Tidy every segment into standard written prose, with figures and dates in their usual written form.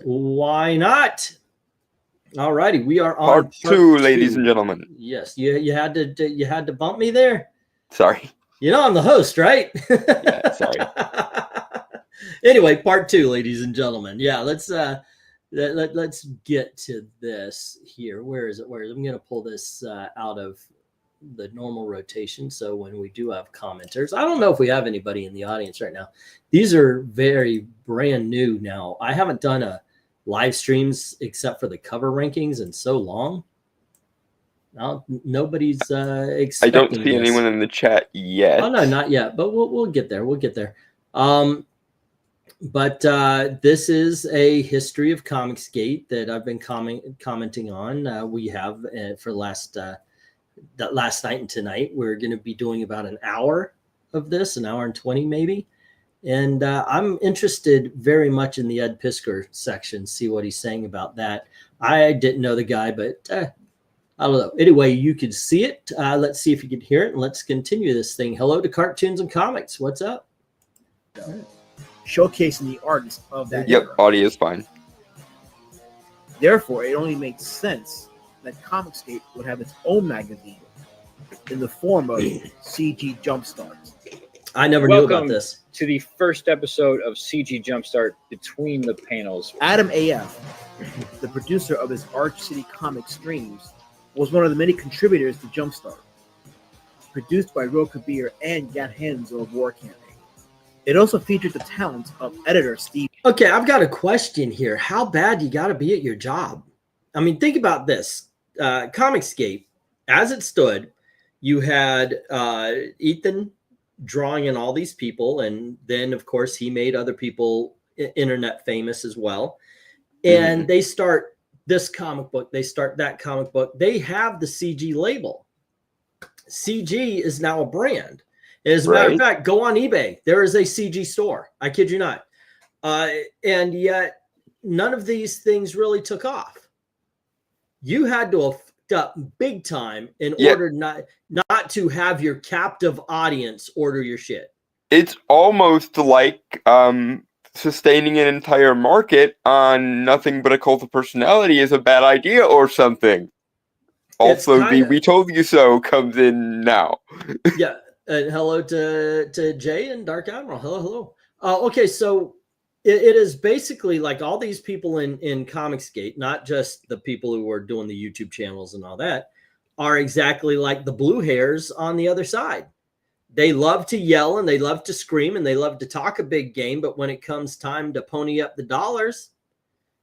why not? All righty, we are on part two, ladies and gentlemen. Yes, you had to bump me there. Sorry. You know I'm the host, right? Yeah, sorry. Anyway, part two, ladies and gentlemen. Yeah, let's get to this here. Where is it? I'm going to pull this out of the normal rotation. So when we do have commenters, I don't know if we have anybody in the audience right now. These are very brand new now. I haven't done a live streams except for the cover rankings in so long. Now nobody's expecting I don't see this. anyone in the chat yet. Oh no, not yet, but we'll get there. We'll get there. But this is a history of Comicsgate that I've been commenting on. We have for last night and tonight. We're going to be doing about an hour of this, an hour and 20 maybe. And I'm interested very much in the Ed Piskor section, see what he's saying about that. I didn't know the guy, but I don't know. Anyway, you could see it. Let's see if you can hear it, and let's continue this thing. Hello to Cartoons and Comics. What's up? Showcasing the artists of that Yep, era. audio is fine. Therefore, it only makes sense that Comicsgate would have its own magazine in the form of CG Jumpstart. I never knew about this. To the first episode of CG Jumpstart, Between the Panels. Adam AF, the producer of his Arch City comic streams, was one of the many contributors to Jumpstart. Produced by Ro Kabir and Gat Henzo of War Camping. It also featured the talents of editor Steve. Okay, I've got a question here. How bad you got to be at your job? I mean, think about this. Comicsgate, as it stood, you had Ethan drawing in all these people, and then, of course, he made other people internet famous as well. And they start this comic book. They start that comic book. They have the CG label. CG is now a brand. As a matter of fact, go on eBay. There is a CG store. I kid you not. And yet, none of these things really took off. You had to have fucked up big time in order not to have your captive audience order your shit. It's almost like sustaining an entire market on nothing but a cult of personality is a bad idea or something. Also, the "we told you so" comes in now. Yeah. And hello to Jay and Dark Admiral. Hello. Okay, so it is basically like all these people in Comicsgate, not just the people who are doing the YouTube channels and all that, are exactly like the blue hairs on the other side. They love to yell and they love to scream and they love to talk a big game, but when it comes time to pony up the dollars,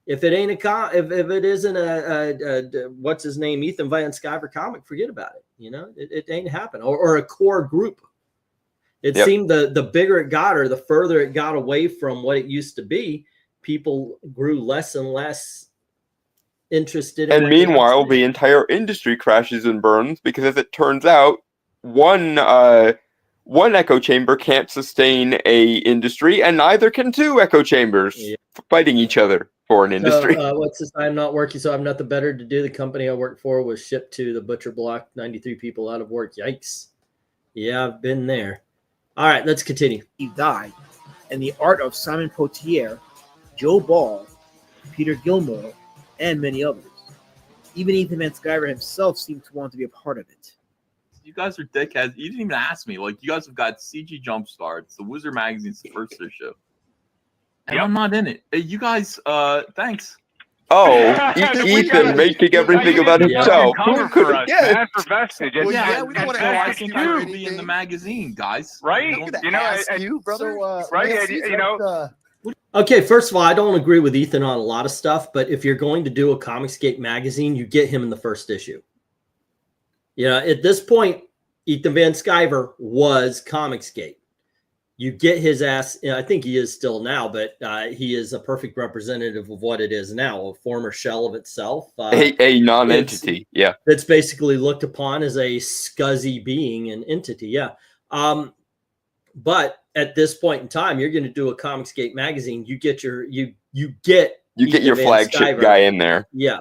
if it ain't if it isn't a what's his name, Ethan Van Sciver comic, forget about it. You know, it ain't happen. Or a core group. It seemed the bigger it got or the further it got away from what it used to be, people grew less and less interested in. And meanwhile, the entire industry crashes and burns because, as it turns out, one echo chamber can't sustain a industry, and neither can two echo chambers fighting each other for an industry. What's this? I'm not working, so I'm not the better to do. The company I worked for was shipped to the butcher block. 93 people out of work. Yikes. Yeah, I've been there. All right, let's continue. He died, and the art of Simon Potier, Joe Ball, Peter Gilmore, and many others. Even Ethan Van Sciver himself seemed to want to be a part of it. You guys are dickheads. You didn't even ask me. Like, you guys have got CG Jumpstarts, the Wizard Magazine's the first issue. And I'm not in it. Hey, you guys, thanks. Oh, Ethan making everything about himself. Who could have guessed? We don't want to ask you to be in the magazine, guys. Right? You know, you, brother. right? You know. Okay, first of all, I don't agree with Ethan on a lot of stuff, but if you're going to do a Comicsgate magazine, you get him in the first issue. You know, at this point, Ethan Van Sciver was Comicsgate. You get his ass, I think he is still now, but he is a perfect representative of what it is now, a former shell of itself. A non-entity, yeah. That's basically looked upon as a scuzzy being, an entity, yeah. But at this point in time, you're going to do a Comicsgate magazine. You get your you get your flagship guy in there. Yeah,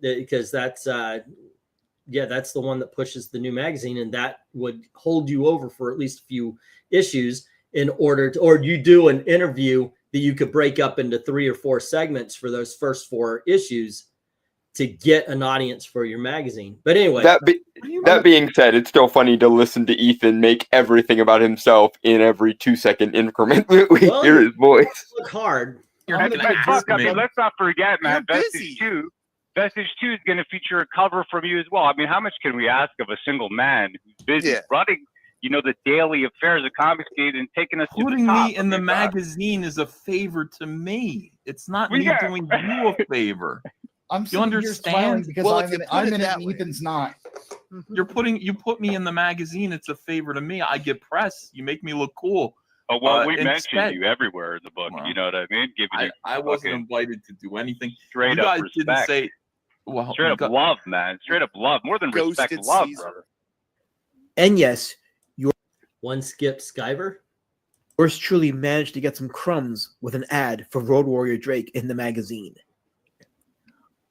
because that's that's the one that pushes the new magazine, and that would hold you over for at least a few issues in order to, or you do an interview that you could break up into 3 or 4 segments for those first 4 issues to get an audience for your magazine. But anyway, that being said, it's still funny to listen to Ethan make everything about himself in every 2-second increment. We hear his voice. Look hard. And fuck, I mean, let's not forget, man. Vestige 2 is going to feature a cover from you as well. I mean, how much can we ask of a single man who's busy running, the daily affairs of Comicsgate and taking us putting to the top? me in the magazine is a favor to me. It's not me doing you a favor. You understand? Because I'm in it and Ethan's not. You put me in the magazine. It's a favor to me. I get press. You make me look cool. Oh, well, we mentioned you everywhere in the book. You know what I mean? I wasn't invited to do anything. Straight you up guys respect. didn't say. Well, straight up love, man. Straight up love. More than respect, love, brother. And yes, one Skip Skyver. Yours truly managed to get some crumbs with an ad for Road Warrior Drake in the magazine.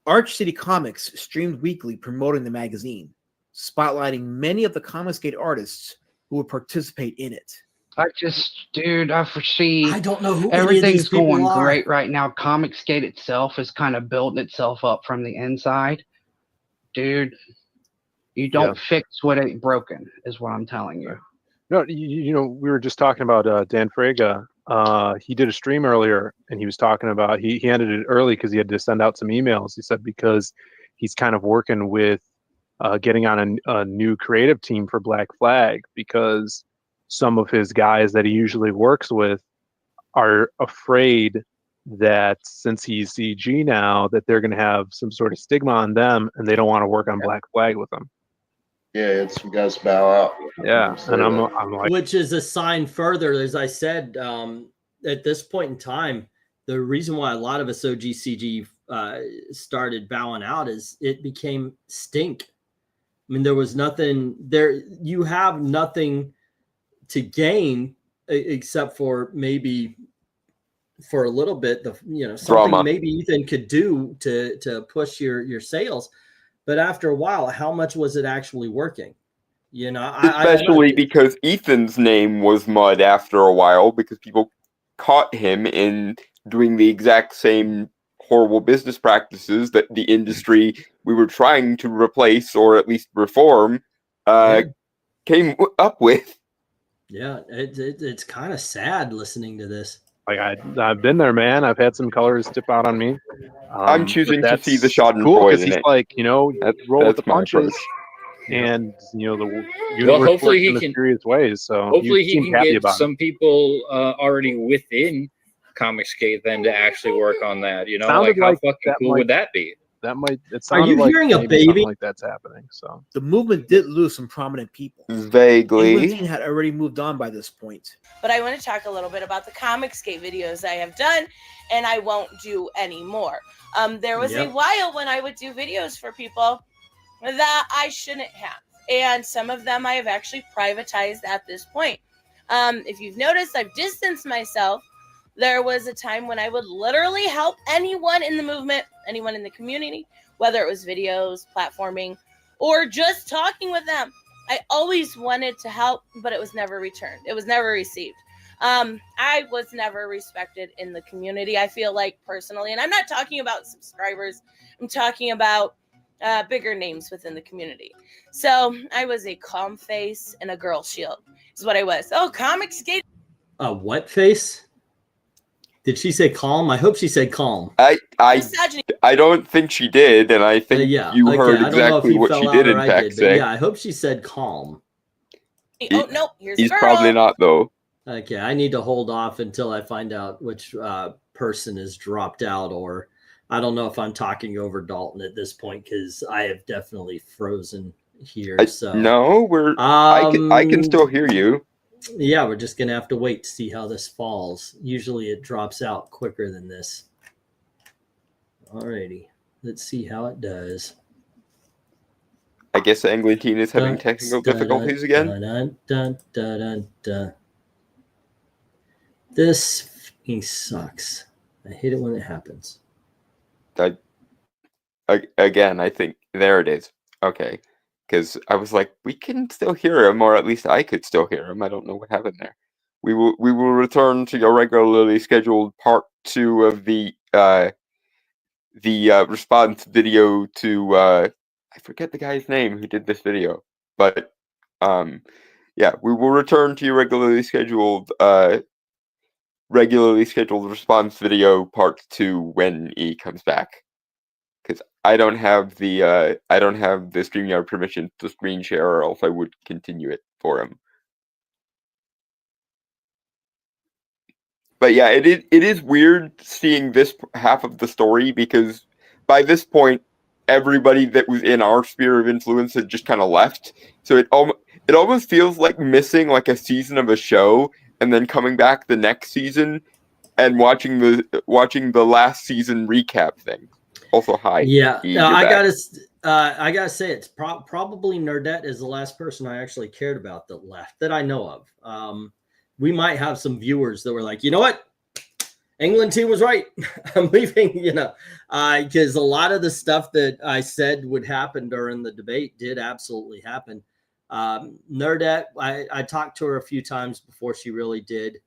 Arch City Comics streamed weekly promoting the magazine, spotlighting many of the Comicsgate artists who would participate in it. I foresee I don't know who everything's going are. great right now. Comicsgate itself is kind of building itself up from the inside. Dude, you don't fix what ain't broken, is what I'm telling you. No, we were just talking about Dan Frega. He did a stream earlier, and he was talking about he ended it early because he had to send out some emails. He said because he's kind of working with getting on a new creative team for Black Flag, because some of his guys that he usually works with are afraid that since he's CG now, that they're going to have some sort of stigma on them, and they don't want to work on Black Flag with them. Yeah, it's you guys bow out. Yeah, and I'm like, which is a sign further, as I said, at this point in time, the reason why a lot of us OGCG started bowing out is it became stink. I mean, there was nothing there. You have nothing to gain except for maybe for a little bit, something drama. Maybe Ethan could do to push your sales. But after a while, how much was it actually working? Especially because Ethan's name was mud after a while, because people caught him in doing the exact same horrible business practices that the industry we were trying to replace or at least reform came up with. Yeah, it's kind of sad listening to this. Like I've been there, man. I've had some colors tip out on me. I'm choosing to see the Schadenfreude cool because he's in it. like, roll with the my punches, approach. and the universe hopefully works he in can. mysterious ways. So Hopefully he can get about some people already within Comicsgate then to actually work on that. Sounded how like fucking cool would that be? That might. It Are you sounded like hearing a maybe baby? something like that's happening. So The movement did lose some prominent people. Vaguely. England had already moved on by this point. But I want to talk a little bit about the Comicsgate videos I have done, and I won't do any more. There was a while when I would do videos for people that I shouldn't have, and some of them I have actually privatized at this point. If you've noticed, I've distanced myself. There was a time when I would literally help anyone in the movement, anyone in the community, whether it was videos, platforming, or just talking with them. I always wanted to help, but it was never returned. It was never received. I was never respected in the community, I feel like, personally. And I'm not talking about subscribers. I'm talking about bigger names within the community. So I was a calm face and a girl shield is what I was. Oh, Comicsgate. A what face? Did she say calm? I hope she said calm. I don't think she did, and I think you heard exactly what she did in fact say. Yeah, I hope she said calm. Oh, no, here's a He's girl. probably not, though. Okay, I need to hold off until I find out which person is dropped out, or I don't know if I'm talking over Dalton at this point, because I have definitely frozen here. No, I can still hear you. Yeah, we're just gonna have to wait to see how this falls. Usually it drops out quicker than this. Alrighty, let's see how it does. I guess Anglantine is having technical difficulties again. This fucking sucks. I hate it when it happens. Again, I think there it is. Okay. Because I was like, we can still hear him, or at least I could still hear him. I don't know what happened there. we will return to your regularly scheduled part 2 of the response video to I forget the guy's name who did this video, but yeah, we will return to your regularly scheduled response video part 2 when he comes back, because I don't have the StreamYard permission to screen share, or else I would continue it for him. But yeah, it is weird seeing this half of the story, because by this point, everybody that was in our sphere of influence had just kind of left. So it almost feels like missing like a season of a show, and then coming back the next season and watching the last season recap thing. Also, hi. Yeah, I gotta say, it's probably Nerdette is the last person I actually cared about that left that I know of. We might have some viewers that were like, you know what, England team was right. I'm leaving, because a lot of the stuff that I said would happen during the debate did absolutely happen. Nerdette, I talked to her a few times before she really did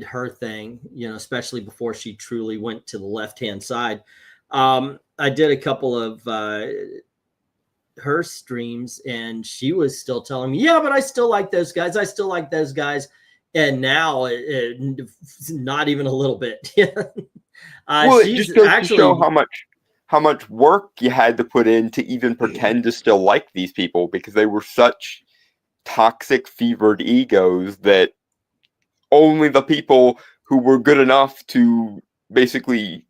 her thing, especially before she truly went to the left-hand side. I did a couple of her streams, and she was still telling me, yeah, but I still like those guys. And now it's not even a little bit. Well, it just goes actually, to show how much work you had to put in to even pretend to still like these people, because they were such toxic, fevered egos that only the people who were good enough to basically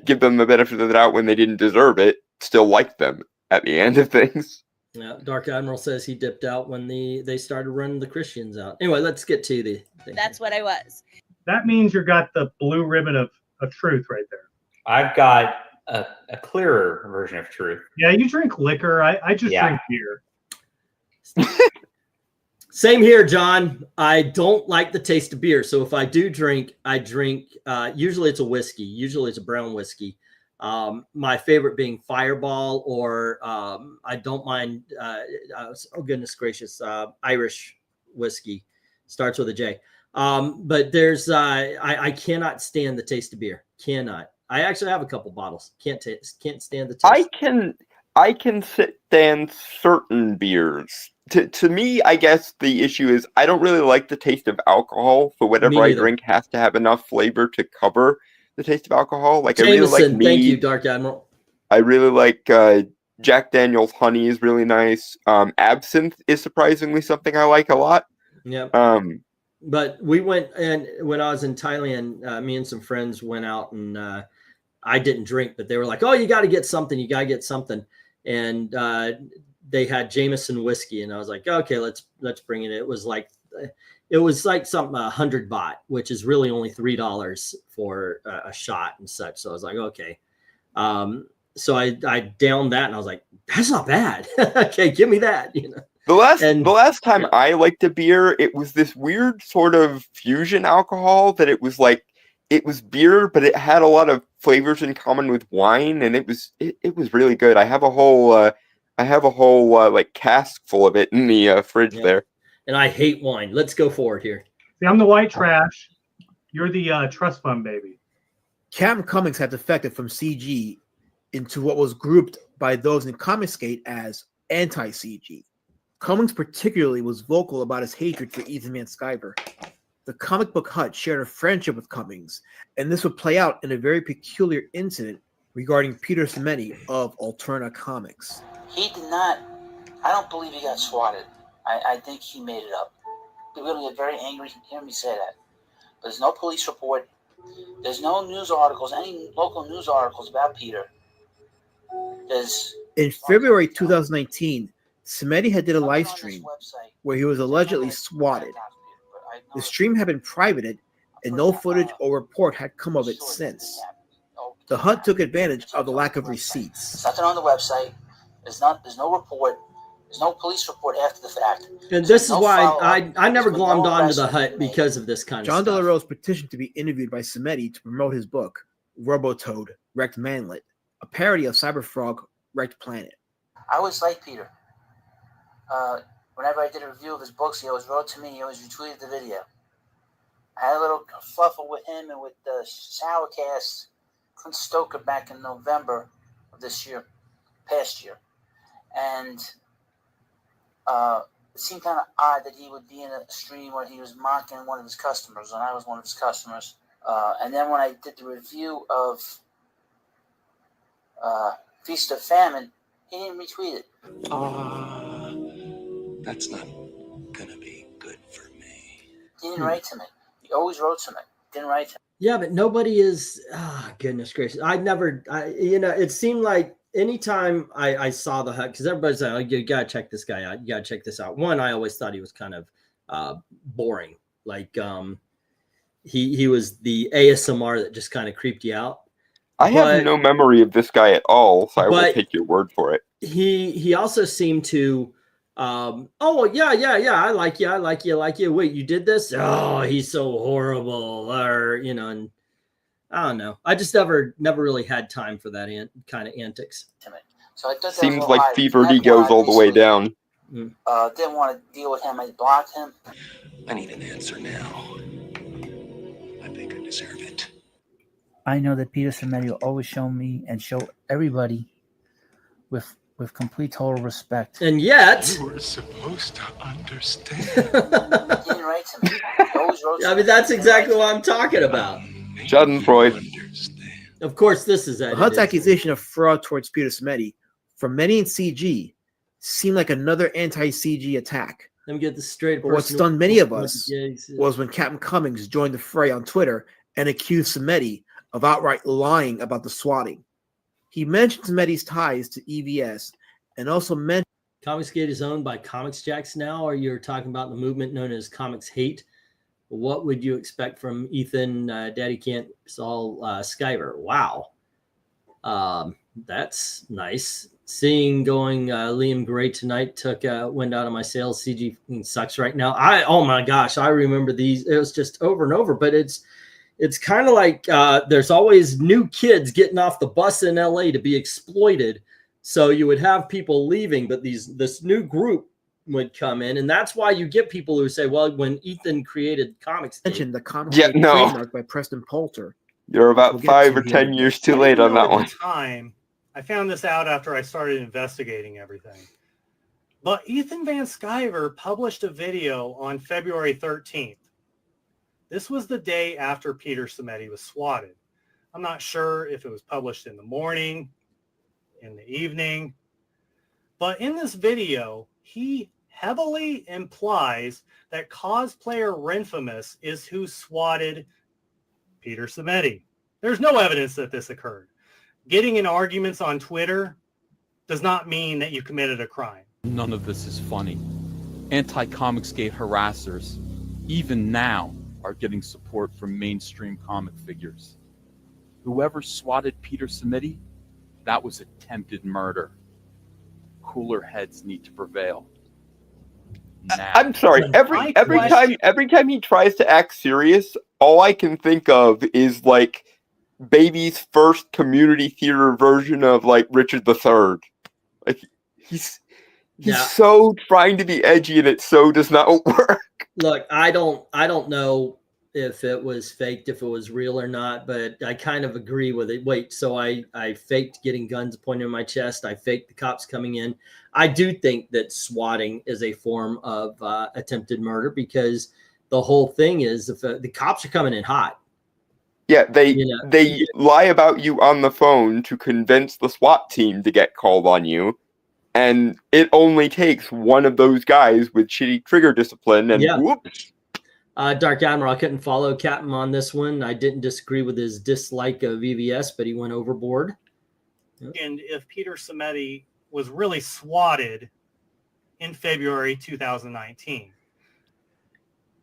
give them the benefit of the doubt when they didn't deserve it still liked them at the end of things. Yeah, Dark Admiral says he dipped out when they started running the Christians out. Anyway, let's get to the thing. That's what I was. That means you got the blue ribbon of truth right there. I've got a clearer version of truth. Yeah, you drink liquor. I just drink beer. Same here, John. I don't like the taste of beer. So if I do drink, I drink, usually it's a whiskey. Usually it's a brown whiskey. My favorite being Fireball, or I don't mind, oh goodness gracious, Irish whiskey. Starts with a J. But there's, I cannot stand the taste of beer. Cannot. I actually have a couple bottles. Can't stand the taste. I can stand certain beers. To me, I guess the issue is I don't really like the taste of alcohol, so whatever I drink has to have enough flavor to cover the taste of alcohol. Like Jameson, I really like mead. Thank you, Dark Admiral. I really like Jack Daniel's honey is really nice. Absinthe is surprisingly something I like a lot. Yep. But we went, and when I was in Thailand, me and some friends went out, and I didn't drink, but they were like, "Oh, you got to get something. You got to get something." And they had Jameson whiskey, and I was like, "Okay, let's bring it." It was like something 100 baht, which is really only $3 for a shot and such. So I was like, "Okay." So I downed that, and I was like, "That's not bad." Okay, give me that. The last time I liked a beer, it was this weird sort of fusion alcohol that it was like. It was beer, but it had a lot of flavors in common with wine, and it was really good. I have a whole like cask full of it in the fridge there. And I hate wine. Let's go forward here. See, I'm the white trash. You're the trust fund baby. Captain Cummings had defected from CG into what was grouped by those in Comicsgate as anti-CG. Cummings particularly was vocal about his hatred for Ethan Van Sciver. The Comic Book Hut shared a friendship with Cummings, and this would play out in a very peculiar incident regarding Peter Semeny of Alterna Comics. He did not, I don't believe he got swatted. I think he made it up. People are going to get very angry to hear me say that. But there's no police report. There's no news articles, any local news articles about Peter. In February 2019, Semeny had did a live stream where he was allegedly swatted. The stream had been privated, and no footage or report had come of it since. The Hut took advantage of the lack of receipts. There's nothing on the website. There's no report. There's no police report after the fact. And this is why I never glommed onto the Hut because of this kind of stuff. John De La Rose petitioned to be interviewed by Semeny to promote his book, Robotoad, Wrecked Manlet, a parody of Cyberfrog, Wrecked Planet. I always liked Peter. whenever I did a review of his books, he always wrote to me. He always retweeted the video. I had a little fluffle with him and with the Sourcast, Clint Stoker, back in November of this year, past year. And it seemed kind of odd that he would be in a stream where he was mocking one of his customers, and I was one of his customers. And then when I did the review of Feast of Famine, he didn't retweet it. That's not gonna be good for me. He didn't write to me. He always wrote to me. Didn't write to me. Yeah, but nobody is. Goodness gracious! It seemed like anytime I saw the HUD, because everybody's like, oh, you gotta check this guy out. You gotta check this out. One, I always thought he was kind of boring. Like he was the ASMR that just kind of creeped you out. I have no memory of this guy at all, so I will take your word for it. He also seemed to, oh yeah, I like you. Wait, you did this? Oh, he's so horrible, or and I don't know. I just never really had time for that kind of antics. So I thought seems like fevered egos all the way down. Didn't want to deal with him. I blocked him. I need an answer now. I think I deserve it. I know that Peter Samedi will always show me and show everybody with complete total respect. And yet, you were supposed to understand. He didn't write to me. He always wrote to I mean, that's exactly what I'm talking about. Schadenfreude. Of course, this is HUD's accusation of fraud towards Peter Samedi from many in CG seemed like another anti-CG attack. Let me get this straight. But what stunned many of us was when Captain Cummings joined the fray on Twitter and accused Samedi of outright lying about the swatting. He mentioned Samedi's ties to EVS and also mentioned Comicsgate is owned by Comics Jacks now, or you're talking about the movement known as Comics Hate. What would you expect from Ethan, Daddy Can't Saul Skyver? Wow. That's nice. Seeing going Liam Gray tonight took wind out of my sails. CG sucks right now. Oh my gosh, I remember these. It was just over and over, but it's kind of like there's always new kids getting off the bus in LA to be exploited. So you would have people leaving, but this new group would come in, and that's why you get people who say, well, when Ethan created Comics, mentioned the Comicsgate trademark by Preston Poulter. You're about 5 or 10 years too late on that one. I found this out after I started investigating everything. But Ethan Van Sciver published a video on February 13th. This was the day after Peter Samedi was swatted. I'm not sure if it was published in the morning, in the evening, but in this video, he heavily implies that cosplayer Renfamous is who swatted Peter Samedi. There's no evidence that this occurred. Getting in arguments on Twitter does not mean that you committed a crime. None of this is funny. Anti-Comicsgate harassers, even now, are getting support from mainstream comic figures. Whoever swatted Peter Samedi, that was attempted murder. Cooler heads need to prevail. Now. I'm sorry. Every time he tries to act serious, all I can think of is like Baby's first community theater version of like Richard III. Like he's so trying to be edgy, and it so does not work. Look, I don't know if it was faked, if it was real or not, but I kind of agree with it. Wait, so I faked getting guns pointed in my chest. I faked the cops coming in. I do think that swatting is a form of attempted murder, because the whole thing is if the cops are coming in hot. Yeah, they lie about you on the phone to convince the SWAT team to get called on you. And it only takes one of those guys with shitty trigger discipline, and whoops. Dark Admiral, I couldn't follow Captain on this one. I didn't disagree with his dislike of VVS, but he went overboard. And if Peter Samedi was really swatted in February 2019,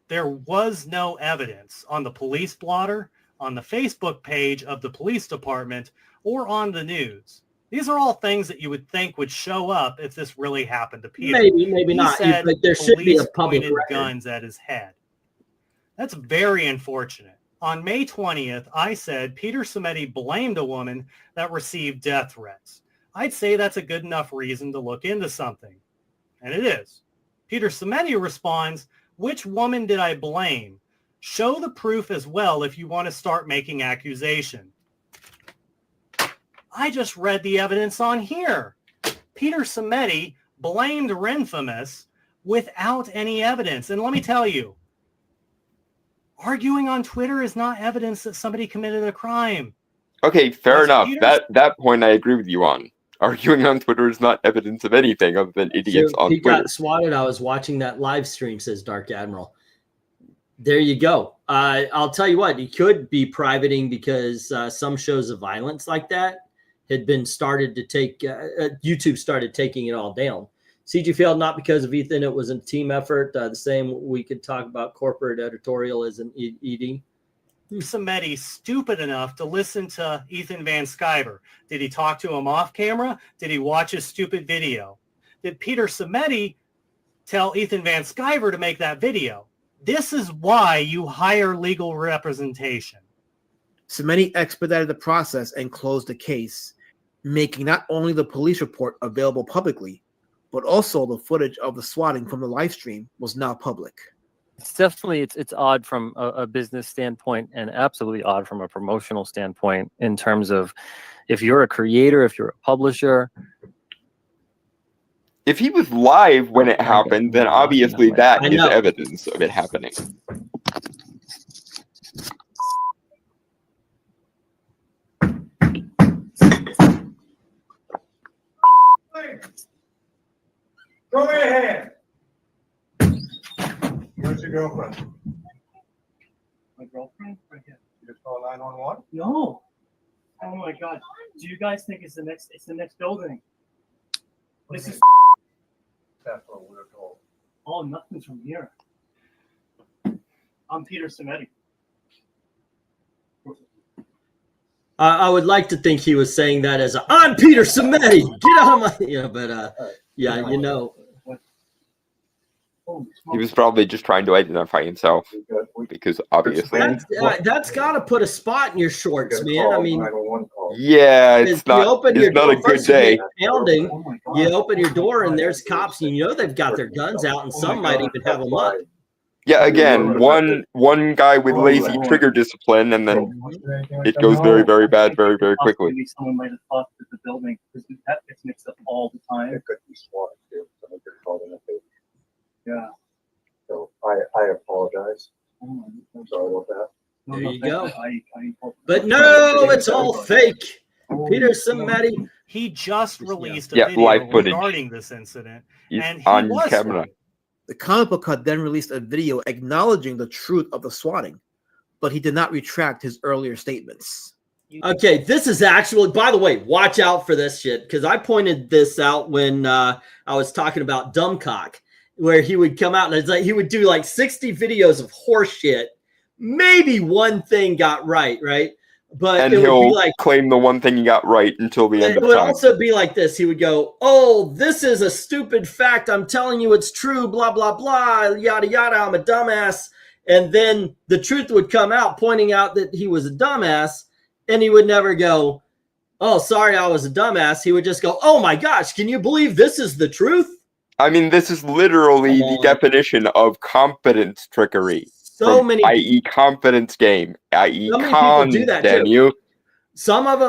there was no evidence on the police blotter, on the Facebook page of the police department, or on the news. These are all things that you would think would show up if this really happened to Peter. Maybe not. But there should be a public pointed record. Guns at his head. That's very unfortunate. On May 20th, I said Peter Samedi blamed a woman that received death threats. I'd say that's a good enough reason to look into something. And it is. Peter Cimenti responds, which woman did I blame? Show the proof as well if you want to start making accusation. I just read the evidence on here. Peter Cimenti blamed Renfamous without any evidence. And let me tell you, arguing on Twitter is not evidence that somebody committed a crime. Okay, fair enough. Peter's- That point I agree with you on. Arguing on Twitter is not evidence of anything other than idiots on he Twitter. got swatted. I was watching that live stream, says Dark Admiral. There you go. I'll tell you what, he could be privating because some shows of violence like that had been started to take, YouTube started taking it all down. CG failed not because of Ethan. It was a team effort. The same we could talk about corporate editorialism, ED. Cimenti stupid enough to listen to Ethan Van Sciver? Did he talk to him off camera? Did he watch his stupid video? Did Peter Cimenti tell Ethan Van Sciver to make that video? This is why you hire legal representation. Cimenti expedited the process and closed the case, making not only the police report available publicly, but also the footage of the swatting from the live stream was now public. It's definitely it's odd from a business standpoint, and absolutely odd from a promotional standpoint in terms of if you're a creator, if you're a publisher. If he was live when it happened, then obviously that is evidence of it happening. Go ahead. Where's your girlfriend? My girlfriend? Right here. You just call 911? No. Oh my god. Do you guys think it's the next building? This is That's what we're told. oh nothing's from here. I'm Peter Cimenti. I would like to think he was saying that as I'm Peter Cimenti. Get out of my but yeah, you know. He was probably just trying to identify himself because obviously That's got to put a spot in your shorts, man. I mean, yeah, it's not a good day. Pounding, you open your door and there's cops, and you know they've got their guns out, and some might even have them up. Yeah, again, one guy with lazy trigger discipline, and then it goes very, very bad, very, very quickly. Maybe someone might have thought that the building, because that gets mixed up all the time. It could be SWAT too. Someone could call in a favor. Yeah. So I apologize. I'm sorry about that. There you go. But no, it's all fake. Peter Cimenti. He just released a live video footage. regarding this incident, He's and he on was camera. swatted. The comic book cut then released a video acknowledging the truth of the swatting, but he did not retract his earlier statements. Okay, this is actually, by the way, watch out for this shit, because I pointed this out when I was talking about Dumbcock, where he would come out and it's like he would do like 60 videos of horse shit. Maybe one thing got right? But And it would he'll be like claim the one thing he got right until the end it of would time. also be like this. He would go, "Oh, this is a stupid fact. I'm telling you it's true, blah, blah, blah, yada, yada. I'm a dumbass." And then the truth would come out, pointing out that he was a dumbass. And he would never go, "Oh, sorry, I was a dumbass." He would just go, "Oh my gosh, can you believe this is the truth?" I mean, this is literally the definition of competence trickery. So many, i.e., confidence game, i.e., so many people do that damn too. you. Some of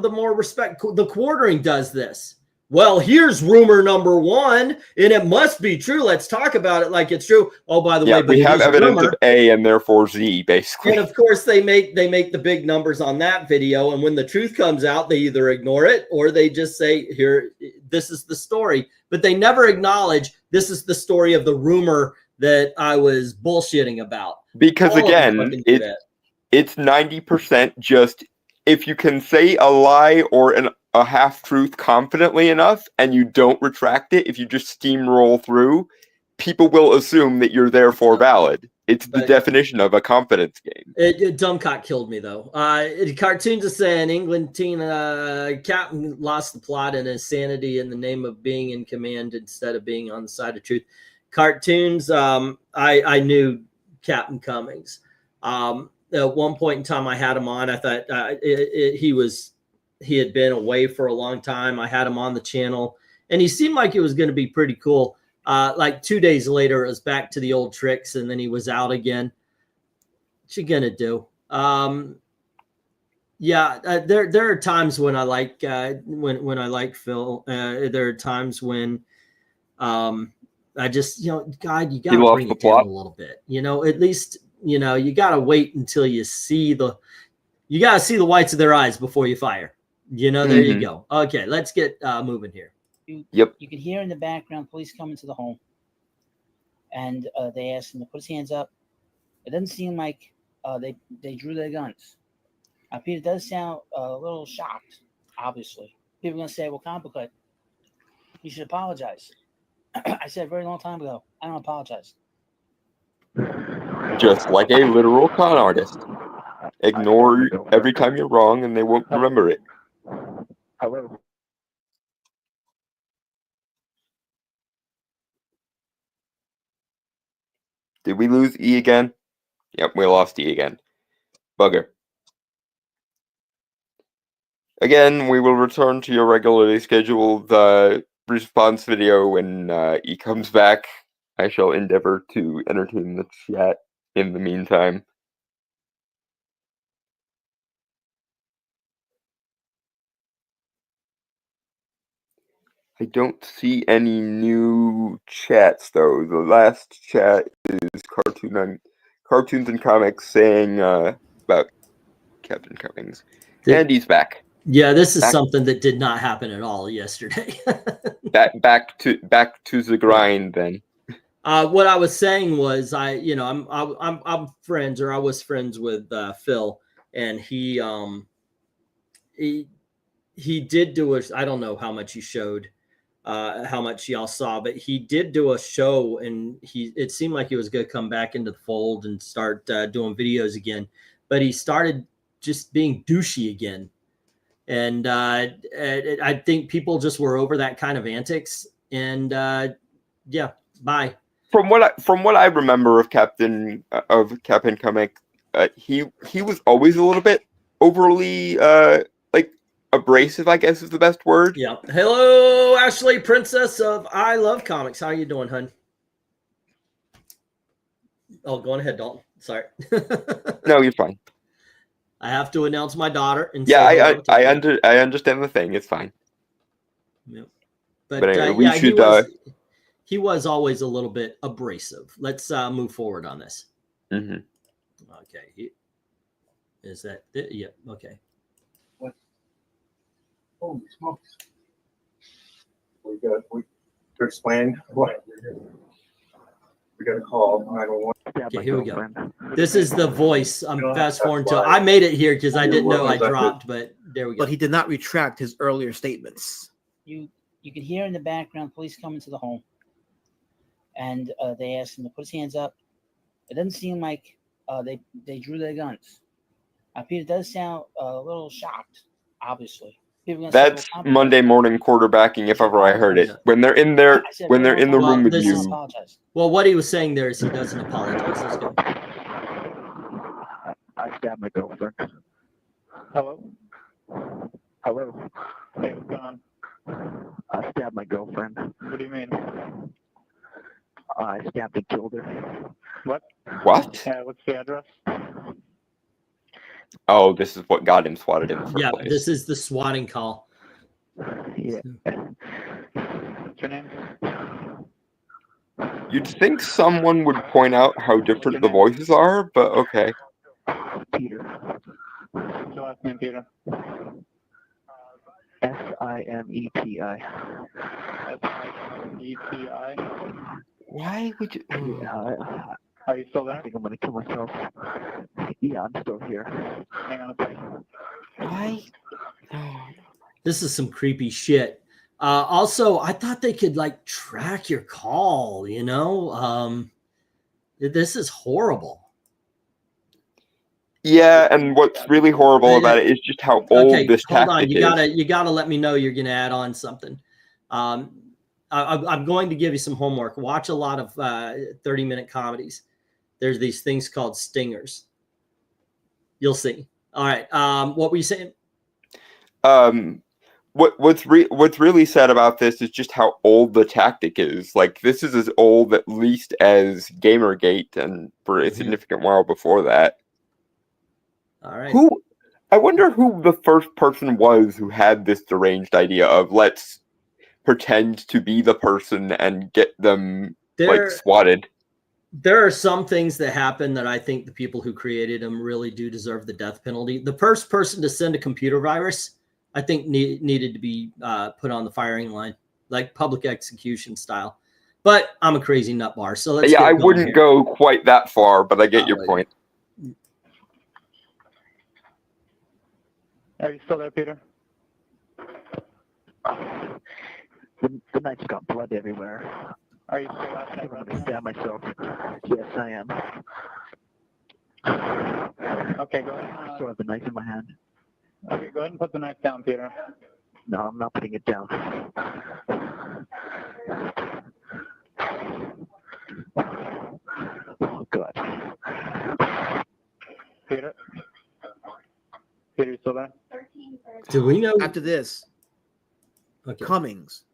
the more respect, the quartering does this. Well, here's rumor number one, and it must be true. Let's talk about it like it's true. Oh, by the way, but we have it is evidence rumor. of A and therefore Z, basically. And of course, they make the big numbers on that video. And when the truth comes out, they either ignore it or they just say, "Here, this is the story." But they never acknowledge this is the story of the rumor that I was bullshitting about. Because All of them again, fucking do that. it's 90% just if you can say a lie or a half-truth confidently enough and you don't retract it, if you just steamroll through, people will assume that you're therefore valid. It's the definition of a confidence game. Dumbcock killed me, though. Cartoons are saying England teen captain lost the plot and his sanity in the name of being in command instead of being on the side of truth. Cartoons, I knew Captain Cummings. At one point in time, I had him on. I thought he had been away for a long time. I had him on the channel, and he seemed like it was going to be pretty cool. Like 2 days later, it was back to the old tricks, and then he was out again. What you gonna do? There are times when I like when I like Phil. There are times when I just, God, you got to bring it down a little bit. At least, you got to wait until you got to see the whites of their eyes before you fire. There you go. Okay, let's get moving here. You can hear in the background police coming to the home, and they asked him to put his hands up. It doesn't seem like they drew their guns. Peter does sound a little shocked, obviously. People are going to say, well, Complicated, you should apologize. I said a very long time ago, I don't apologize. Just like a literal con artist. Ignore every time you're wrong and they won't remember it. Hello. Did we lose E again? Yep, we lost E again. Bugger. Again, we will return to your regularly scheduled response video when E comes back. I shall endeavor to entertain the chat in the meantime. I don't see any new chats though. The last chat is Cartoons and Comics saying about Captain Cummings. And he's back. Yeah, this is something that did not happen at all yesterday. back to the grind then. What I was saying was I'm friends, or I was friends with Phil, and he did do I don't know how much he showed, how much y'all saw, but he did do a show, and it seemed like he was going to come back into the fold and start doing videos again, but he started just being douchey again. And I think people just were over that kind of antics, and bye. From what I remember of Captain Comic, he was always a little bit overly like abrasive, I guess is the best word. Yeah. Hello, Ashley, princess of I Love Comics. How you doing, hun? Oh, go on ahead, Dalton. Sorry. No, you're fine. I have to announce my daughter. And I understand the thing. It's fine. Yep. But anyway, he was always a little bit abrasive. Let's move forward on this. Mm-hmm. Okay. Is that it? Yeah. Okay. What? Holy smokes! To explain what. We got a call 911. Okay, here we go. This is the voice. I'm fast forwarding to. I made it here because I didn't know I dropped, but there we go. But he did not retract his earlier statements. You can hear in the background police coming to the home, and they asked him to put his hands up. It doesn't seem like they drew their guns. Peter does sound a little shocked, obviously. That's Monday morning quarterbacking, if ever I heard it. When they're in there, when they're in the room with you. Well, what he was saying there is he doesn't apologize. Let's go. I stabbed my girlfriend. Hello? Hello? Hey, what's going on? I stabbed my girlfriend. What do you mean? I stabbed and killed her. What? What? What's the address? Oh, this is what got him swatted in the first place. This is the swatting call. Yeah. What's your name? You'd think someone would point out how different the voices are, but okay. Peter. What's your last name, Peter? Simeti. Simeti. Why would you? Are you still there? I think I'm gonna kill myself. Yeah, I'm still here. Hang on a second. Why? This is some creepy shit. Also, I thought they could like track your call. This is horrible. Yeah, and what's really horrible about it is just how old this tactic is. You gotta let me know you're gonna add on something. I'm going to give you some homework. Watch a lot of 30-minute comedies. There's these things called stingers. You'll see. All right. What were you saying? What's really sad about this is just how old the tactic is. Like, this is as old at least as Gamergate, and for a significant while before that. All right. I wonder who the first person was who had this deranged idea of let's pretend to be the person and get them like swatted. There are some things that happen that I think the people who created them really do deserve the death penalty. The first person to send a computer virus, I think, needed to be put on the firing line, like public execution style. But I'm a crazy nut bar, so let's. Yeah, I wouldn't go quite that far, but I get your point. Are you still there, Peter? The night's got blood everywhere. Are you still out there? I'm going to stab myself. Yes, I am. Okay, go ahead. I still have the knife in my hand. Okay, go ahead and put the knife down, Peter. No, I'm not putting it down. Oh, God. Peter? Peter, you still there? Do we know? After this, Cummings,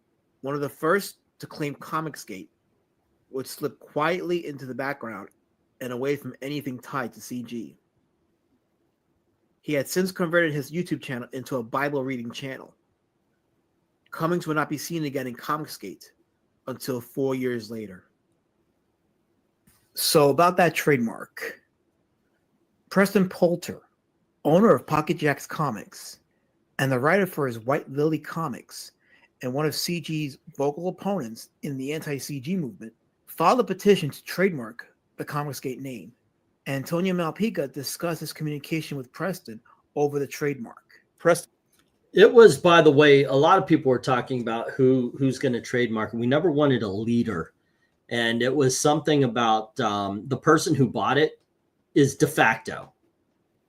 one of the first to claim Comicsgate, would slip quietly into the background and away from anything tied to CG. He had since converted his YouTube channel into a Bible reading channel. Cummings would not be seen again in Comicsgate until 4 years later. So about that trademark, Preston Poulter, owner of Pocket Jacks Comics and the writer for his White Lily Comics and one of CG's vocal opponents in the anti-CG movement, filed a petition to trademark the Comicsgate name. Antonio Malpica discussed his communication with Preston over the trademark. Preston. It was, by the way, a lot of people were talking about who's going to trademark. We never wanted a leader. And it was something about the person who bought it is de facto.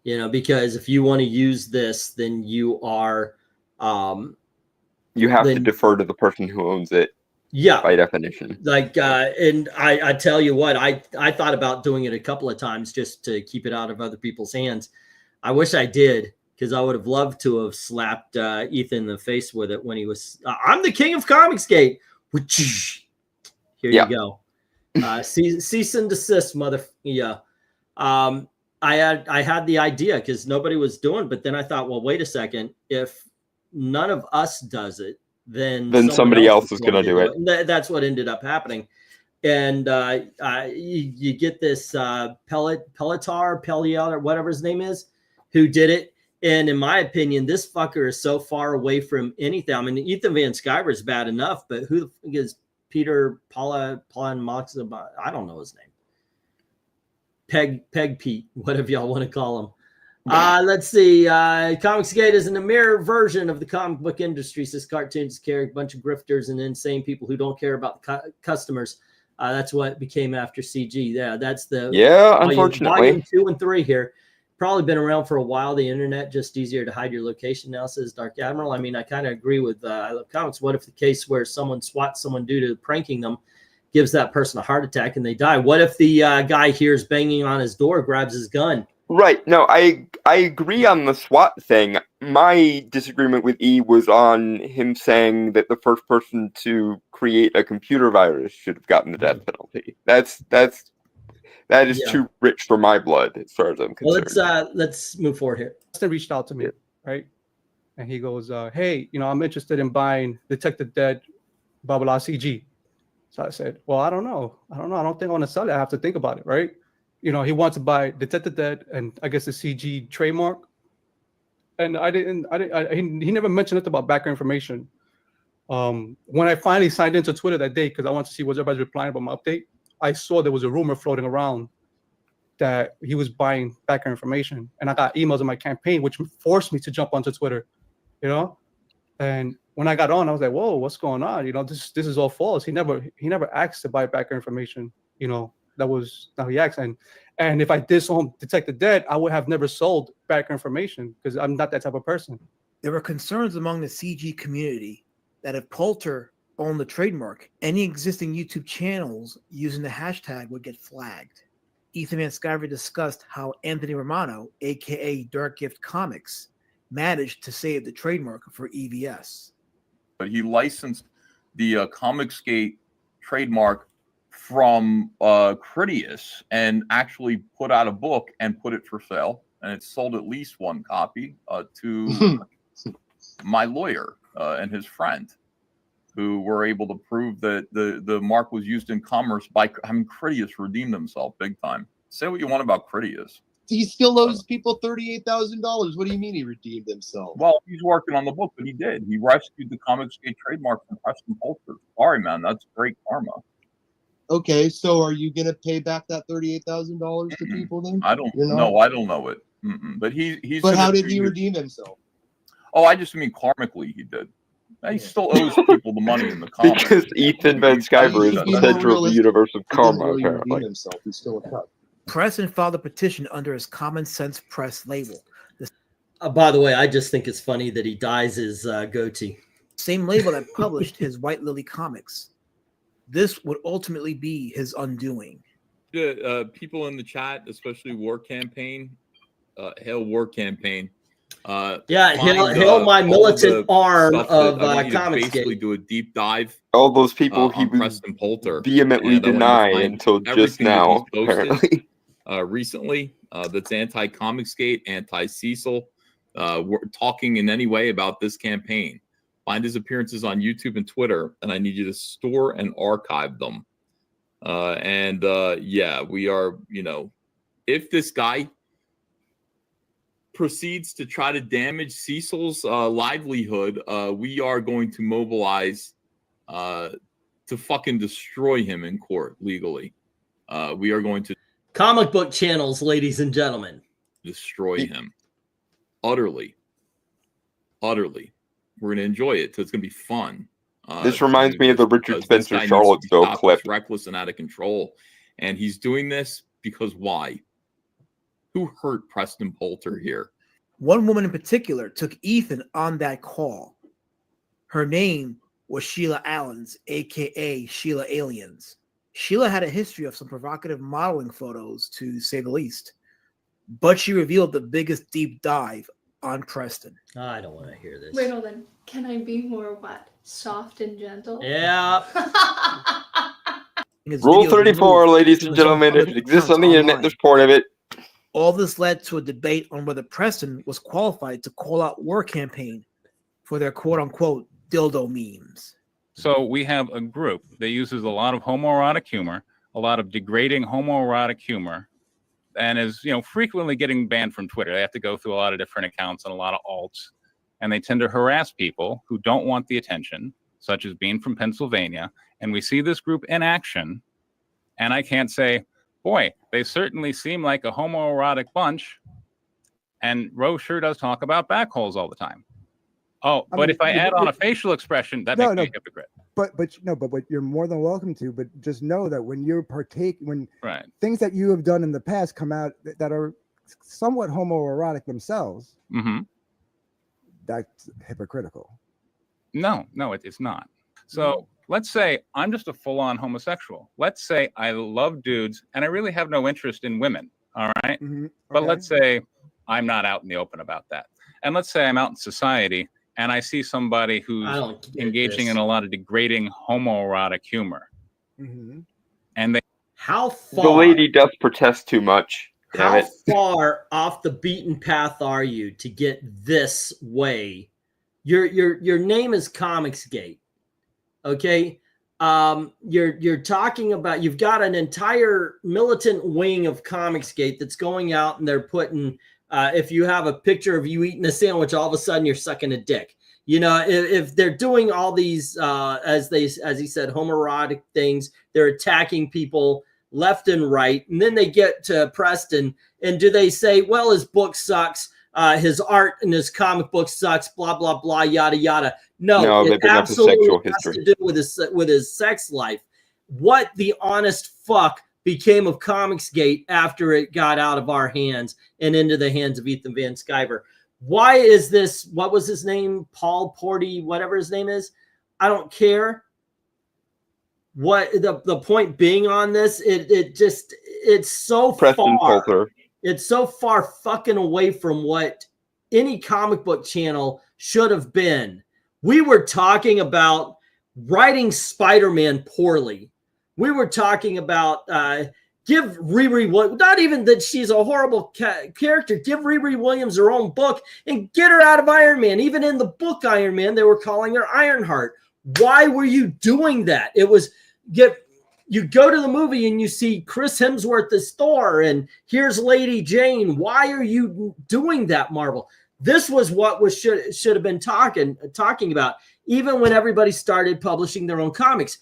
You know, because if you want to use this, then you are... you have to defer to the person who owns it. Yeah. By definition. Like, and I tell you what, I thought about doing it a couple of times just to keep it out of other people's hands. I wish I did, because I would have loved to have slapped Ethan in the face with it when he was, I'm the king of Comicsgate. Here you go. Cease and desist, mother. Yeah. I had the idea because nobody was doing, but then I thought, well, wait a second. If none of us does it, then somebody else is going to do it. And that's what ended up happening. And you get this Pelliar, or whatever his name is, who did it. And in my opinion, this fucker is so far away from anything. I mean, Ethan Van Sciver is bad enough, but who the fuck is Peter Paula Mox? I don't know his name. Peg Pete, whatever y'all want to call him. Let's see. Comicsgate is an mirror version of the comic book industry, says cartoons carry a bunch of grifters and insane people who don't care about the customers. That's what it became after CG. Yeah, that's the unfortunately volume 2 and 3 here. Probably been around for a while. The internet just easier to hide your location now, says Dark Admiral. I mean, I kind of agree with I Love Comics. What if the case where someone swats someone due to pranking them gives that person a heart attack and they die? What if the guy hears banging on his door, grabs his gun? Right. No, I agree on the SWAT thing. My disagreement with E was on him saying that the first person to create a computer virus should have gotten the death penalty. That is too rich for my blood, as far as I'm concerned. Well, let's move forward here. Preston reached out to me, right? And he goes, hey, I'm interested in buying Detective Dead, blah, blah, blah, CG. So I said, well, I don't know. I don't think I want to sell it. I have to think about it, right? He wants to buy Detective Dead and I guess the CG trademark. And he never mentioned anything about backer information. When I finally signed into Twitter that day, because I wanted to see what everybody's replying about my update, I saw there was a rumor floating around that he was buying backer information. And I got emails in my campaign, which forced me to jump onto Twitter, And when I got on, I was like, whoa, what's going on? This is all false. He never asked to buy backer information, That was now he asked, and if I disowned Detective Dead, I would have never sold backer information because I'm not that type of person. There were concerns among the CG community that if Poulter owned the trademark, any existing YouTube channels using the hashtag would get flagged. Ethan Van Sciver discussed how Anthony Romano, aka Dark Gift Comics, managed to save the trademark for EVS. But he licensed the Comicsgate trademark from Critias and actually put out a book and put it for sale. And it sold at least one copy to my lawyer and his friend, who were able to prove that the mark was used in commerce by having Critias redeem themselves big time. Say what you want about Critias. He still owes people $38,000. What do you mean he redeemed himself? Well, he's working on the book, but he did. He rescued the Comicsgate trademark from Preston Poulter. Sorry, man, that's great karma. Okay, so are you going to pay back that $38,000 to people then? I don't know. I don't know it. But he's. But how did he redeem himself? Oh, I just mean karmically he did. He still owes people the money in the comics. Because Ethan Van Sciver is the center of the universe of karma, Really apparently. redeem himself. He's still a cut. Preston filed a petition under his Common Sense Press label. By the way, I just think it's funny that he dyes his goatee. Same label that published his White Lily comics. This would ultimately be his undoing. The people in the chat, especially War Campaign, hail War Campaign. Hail my militant arm of Comicsgate. Basically do a deep dive. All those people he was Preston Poulter vehemently denied until just now, apparently. Recently, that's anti-Comicsgate, anti-Cecil, talking in any way about this campaign. Find his appearances on YouTube and Twitter, and I need you to store and archive them. We are, if this guy proceeds to try to damage Cecil's livelihood, we are going to mobilize to fucking destroy him in court legally. We are going to comic book channels, ladies and gentlemen, destroy him utterly. We're going to enjoy it. So it's going to be fun. This reminds me of the Richard Spencer Charlottesville clip. It's reckless and out of control. And he's doing this because why? Who hurt Preston Poulter here? One woman in particular took Ethan on that call. Her name was Sheila Allens, aka Sheila Aliens. Sheila had a history of some provocative modeling photos, to say the least, but she revealed the biggest deep dive on Preston. I don't want to hear this. Wait, hold on. Can I be more what? Soft and gentle? Yeah. Rule 34, ladies and gentlemen. If it exists on the internet, there's porn of it. All this led to a debate on whether Preston was qualified to call out War Campaign for their quote-unquote dildo memes. So we have a group that uses a lot of homoerotic humor, a lot of degrading homoerotic humor, and is frequently getting banned from Twitter. They have to go through a lot of different accounts and a lot of alts, and they tend to harass people who don't want the attention, such as being from Pennsylvania. And we see this group in action, and I can't say, boy, they certainly seem like a homoerotic bunch. And Rose sure does talk about backholes all the time. Oh, but if I add on a facial expression, that makes me a hypocrite. But what you're more than welcome to. But just know that when you when right. things that you have done in the past come out that are somewhat homoerotic themselves, that's hypocritical. No, it's not. So let's say I'm just a full-on homosexual. Let's say I love dudes and I really have no interest in women. All right. But let's say I'm not out in the open about that. And let's say I'm out in society and I see somebody who's engaging in a lot of degrading homoerotic humor. And how far the lady does protest too much. How far off the beaten path are you to get this way? Your name is Comicsgate. Okay. You're talking about, you've got an entire militant wing of Comicsgate that's going out and they're putting, if you have a picture of you eating a sandwich, all of a sudden you're sucking a dick. If they're doing all these, as he said, homoerotic things, they're attacking people left and right. And then they get to Preston and do they say, well, his book sucks. His art and his comic book sucks, blah, blah, blah, yada, yada. No, it absolutely has to do with his sex life. What the honest fuck became of Comicsgate after it got out of our hands and into the hands of Ethan Van Sciver? Why is this? What was his name? Paul Porty, whatever his name is. I don't care. What the point being on this? It's so Preston far. Poulter. It's so far fucking away from what any comic book channel should have been. We were talking about writing Spider-Man poorly. We were talking about give Riri, not even that she's a horrible character, give Riri Williams her own book and get her out of Iron Man. Even in the book Iron Man, they were calling her Ironheart. Why were you doing that? It was you go to the movie and you see Chris Hemsworth as Thor and here's Lady Jane. Why are you doing that, Marvel? This was what should have been talking about, even when everybody started publishing their own comics.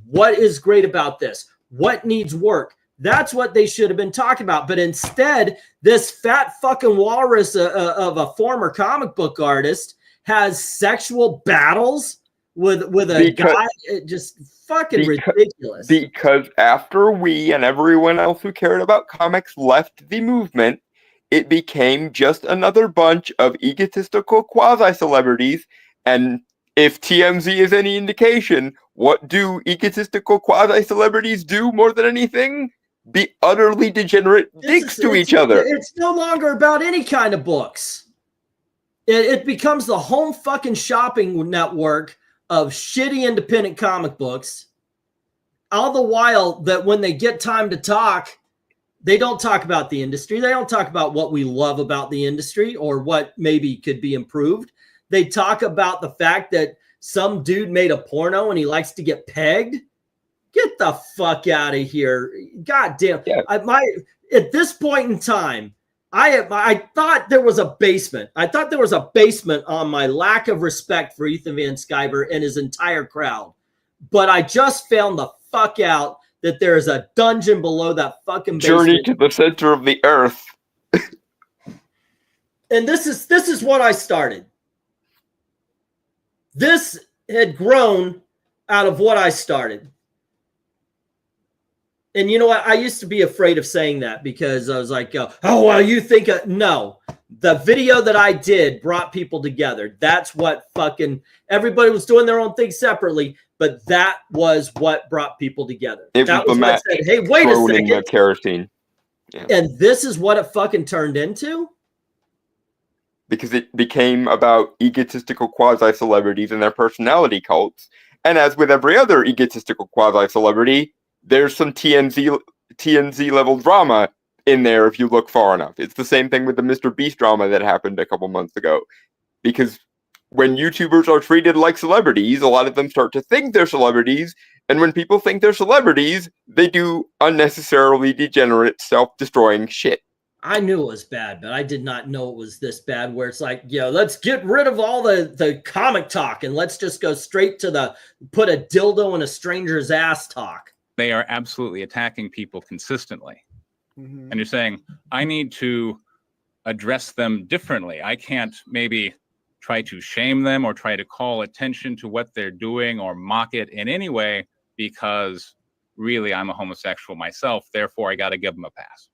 What is great about this? What needs work? That's what they should have been talking about. But instead, this fat fucking walrus of a former comic book artist has sexual battles with a guy. Just fucking ridiculous. Because after we and everyone else who cared about comics left the movement, it became just another bunch of egotistical quasi-celebrities. And if TMZ is any indication, what do egotistical quasi-celebrities do more than anything? Be utterly degenerate dicks to each other. It's no longer about any kind of books. It becomes the home fucking shopping network of shitty independent comic books. All the while that when they get time to talk, they don't talk about the industry. They don't talk about what we love about the industry or what maybe could be improved. They talk about the fact that some dude made a porno and he likes to get pegged. Get the fuck out of here. God damn. Yeah. At this point in time, I thought there was a basement. I thought there was a basement on my lack of respect for Ethan Van Sciver and his entire crowd. But I just found the fuck out that there is a dungeon below that fucking basement. Journey to the center of the earth. And this is what I started. This had grown out of what I started. And you know what? I used to be afraid of saying that because I was like, oh, well, you think... No. The video that I did brought people together. That's what fucking... Everybody was doing their own thing separately, but that was what brought people together. That was what said, hey, wait a second. Kerosene. Yeah. And this is what it fucking turned into? Because it became about egotistical quasi-celebrities and their personality cults. And as with every other egotistical quasi-celebrity, there's some TMZ level drama in there if you look far enough. It's the same thing with the Mr. Beast drama that happened a couple months ago. Because when YouTubers are treated like celebrities, a lot of them start to think they're celebrities. And when people think they're celebrities, they do unnecessarily degenerate, self-destroying shit. I knew it was bad, but I did not know it was this bad where it's like, let's get rid of all the comic talk and let's just go straight to put a dildo in a stranger's ass talk. They are absolutely attacking people consistently. Mm-hmm. And you're saying, I need to address them differently. I can't maybe try to shame them or try to call attention to what they're doing or mock it in any way because really I'm a homosexual myself. Therefore, I got to give them a pass.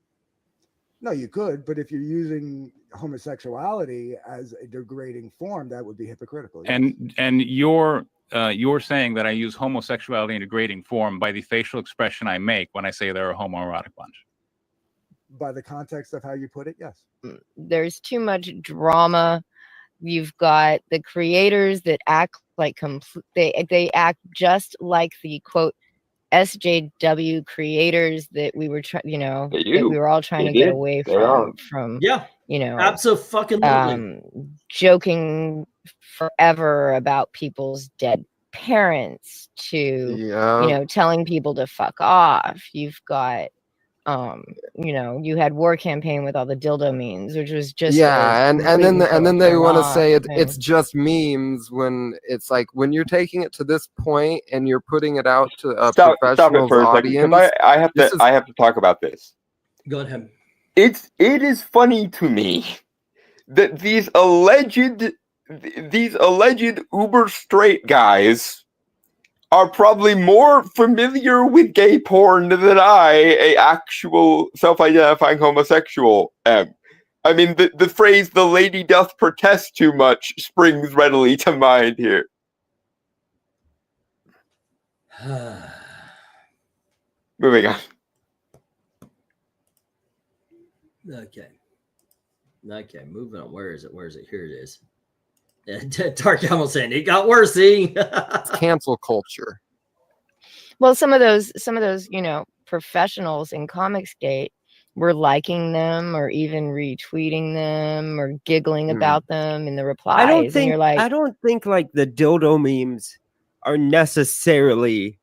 No, you could, but if you're using homosexuality as a degrading form, that would be hypocritical. Yes. And you're saying that I use homosexuality in a degrading form by the facial expression I make when I say they're a homoerotic bunch. By the context of how you put it, yes. There's too much drama. You've got the creators that act like they act just like the quote SJW creators that we were that we were all trying to get away from. Yeah, absolutely. Joking forever about people's dead parents to telling people to fuck off. You've got you had War Campaign with all the dildo memes, which was just and then they want to say it's just memes when it's like when you're taking it to this point and you're putting it out to a professional audience. I have to talk about this. Go ahead. It is funny to me that these alleged uber straight guys are probably more familiar with gay porn than a actual self-identifying homosexual am. I mean, the phrase "the lady doth protest too much" springs readily to mind here. Moving on. Okay. Okay, moving on. Where is it? Where is it? Here it is. Dark Camel saying it got worse. See, it's cancel culture. Well, some of those, you know, professionals in Comicsgate were liking them or even retweeting them or giggling about them in the replies. I don't think. And you're like, I don't think like the dildo memes are necessarily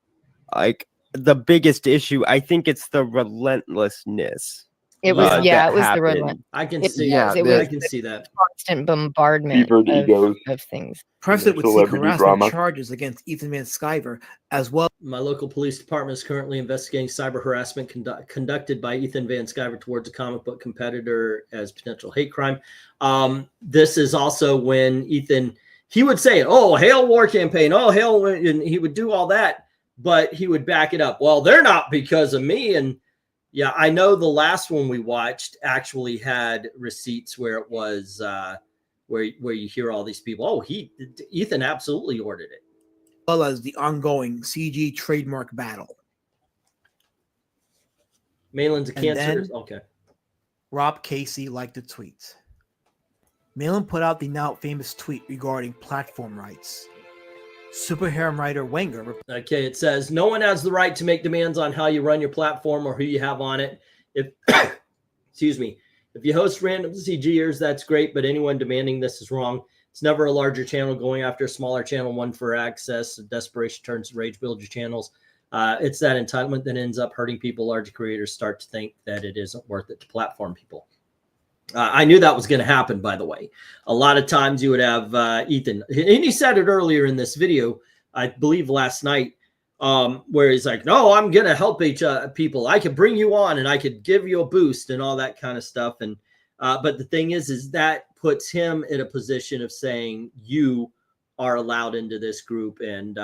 like the biggest issue. I think it's the relentlessness. It was, that it was the happened. relentless. I can It see. was, Yeah, it was I can see that constant bombardment Fevered egos. of things. President would seek Celebrity harassment drama. charges against Ethan Van Sciver as well. My local police department is currently investigating cyber harassment conducted by Ethan Van Sciver towards a comic book competitor as potential hate crime. This is also when Ethan, he would say, "Oh, hail war campaign. Oh, hail," and he would do all that, but he would back it up. Well, they're not because of me. And yeah, I know the last one we watched actually had receipts where it was where you hear all these people. Oh, Ethan absolutely ordered it. Well as the ongoing CG trademark battle. Malin's a And cancer. then- Okay. Rob Cacy liked the tweet. Malin put out the now famous tweet regarding platform rights. Superhero writer Wenger. Okay, it says no one has the right to make demands on how you run your platform or who you have on it. If excuse me, if you host random CGers, that's great, but anyone demanding this is wrong. It's never a larger channel going after a smaller channel, one for access. Desperation turns to rage, build your channels. It's that entitlement that ends up hurting people. Larger creators start to think that it isn't worth it to platform people. I knew that was going to happen, by the way. A lot of times you would have Ethan, and he said it earlier in this video, I believe last night, where he's like, no, I'm going to help people. I could bring you on and I could give you a boost and all that kind of stuff. And but the thing is that puts him in a position of saying you are allowed into this group and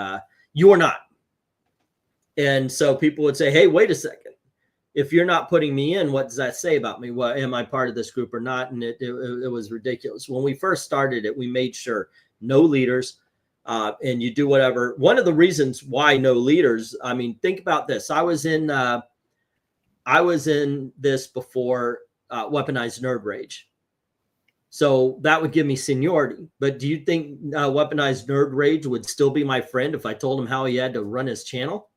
you are not. And so people would say, hey, wait a second. If you're not putting me in, what does that say about me? What, am I part of this group or not? And it was ridiculous. When we first started it, we made sure no leaders, and you do whatever. One of the reasons why no leaders, I mean, think about this. I was in this before Weaponized Nerd Rage. So that would give me seniority. But do you think Weaponized Nerd Rage would still be my friend if I told him how he had to run his channel?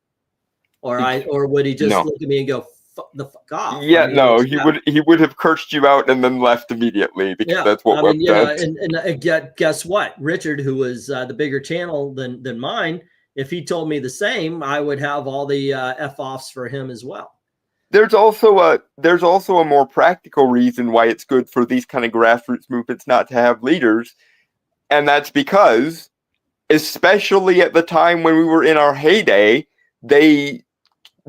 Or would he just look at me and go, the fuck off? Yeah, I mean, no, he would have cursed you out and then left immediately because that's what Web does. And guess what? Richard, who was the bigger channel than mine, if he told me the same, I would have all the F-offs for him as well. There's also a more practical reason why it's good for these kind of grassroots movements not to have leaders, and that's because, especially at the time when we were in our heyday, they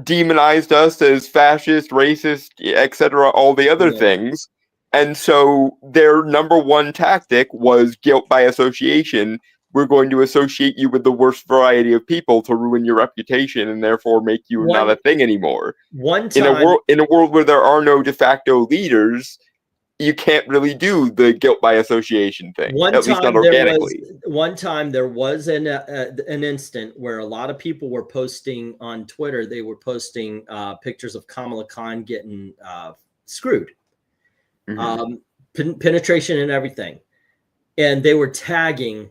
demonized us as fascist, racist, etc., all the other things. And so their number one tactic was guilt by association. We're going to associate you with the worst variety of people to ruin your reputation and therefore make you not a thing anymore. One time, in a world where there are no de facto leaders, you can't really do the guilt by association thing, at least not organically. One time there was an instant where a lot of people were posting on Twitter. They were posting pictures of Kamala Khan getting screwed, penetration and everything. And they were tagging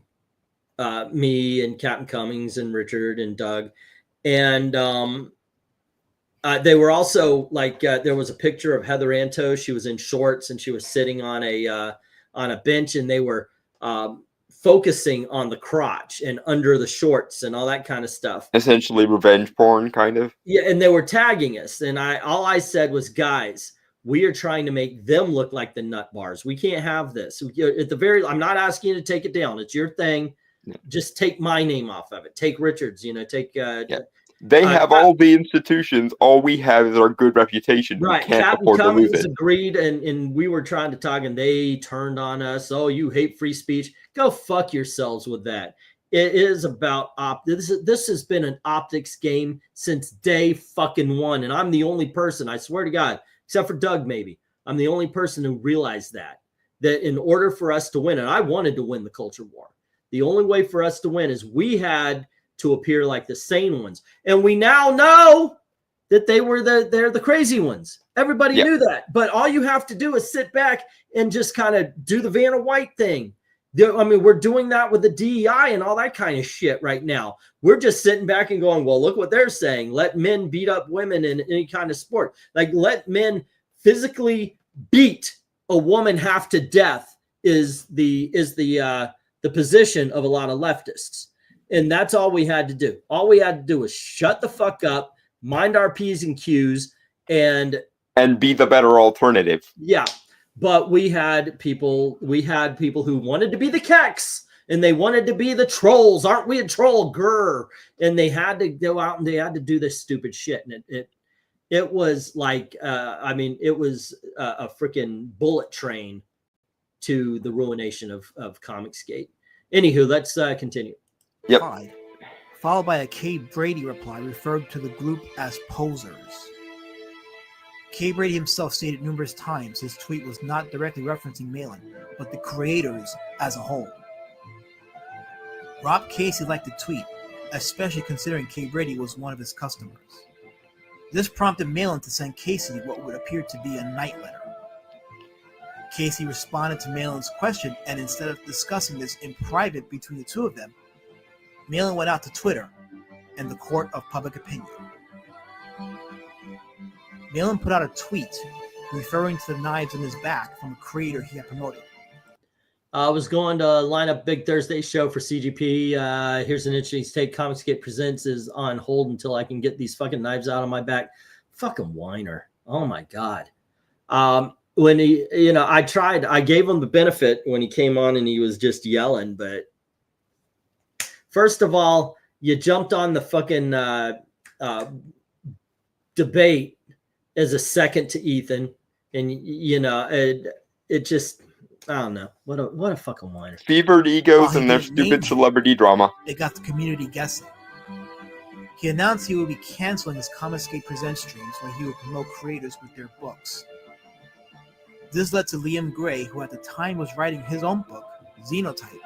me and Captain Cummings and Richard and Doug. And they were also like, there was a picture of Heather Antos. She was in shorts and she was sitting on a bench, and they were focusing on the crotch and under the shorts and all that kind of stuff. Essentially revenge porn, kind of. Yeah, and they were tagging us. And all I said was, guys, we are trying to make them look like the nut bars. We can't have this. I'm not asking you to take it down. It's your thing. Yeah. Just take my name off of it. Take Richard's, They have all the institutions. All we have is our good reputation. Right. We can't Captain afford to lose Cummings it. agreed, and we were trying to talk, and they turned on us. Oh, you hate free speech. Go fuck yourselves with that. It is about this has been an optics game since day fucking one, and I'm the only person, I swear to God, except for Doug maybe, I'm the only person who realized that in order for us to win, and I wanted to win the culture war, the only way for us to win is we had to appear like the sane ones. And we now know that they're the crazy ones. Everybody knew that, but all you have to do is sit back and just kind of do the Vanna White thing. I mean, we're doing that with the DEI and all that kind of shit right now. We're just sitting back and going, well, look what they're saying. Let men beat up women in any kind of sport. Like, let men physically beat a woman half to death is the position of a lot of leftists. And that's all we had to do. All we had to do was shut the fuck up, mind our P's and Q's, and be the better alternative. Yeah. But we had people who wanted to be the keks, and they wanted to be the trolls. Aren't we a troll? Grr. And they had to go out and they had to do this stupid shit. And it was like, I mean, it was a freaking bullet train to the ruination of Comicsgate. Anywho, let's continue. Yep. Followed by a Kay Brady reply referring to the group as posers. Kay Brady himself stated numerous times his tweet was not directly referencing Malin, but the creators as a whole. Rob Cacy liked the tweet, especially considering Kay Brady was one of his customers. This prompted Malin to send Cacy what would appear to be a night letter. Cacy responded to Malin's question, and instead of discussing this in private between the two of them, Malin went out to Twitter and the court of public opinion. Malin put out a tweet referring to the knives in his back from a creator he had promoted. I was going to line up Big Thursday show for CGP. Here's an interesting take. Comicsgate Presents is on hold until I can get these fucking knives out of my back. Fucking whiner. Oh my God. When he, I gave him the benefit when he came on and he was just yelling, but first of all, you jumped on the fucking debate as a second to Ethan, and it just, I don't know, what a fucking whiner. Fevered egos and their stupid celebrity drama. It got the community guessing. He announced he would be canceling his Comicsgate Presents streams where he would promote creators with their books. This led to Liam Gray, who at the time was writing his own book, Xenotype,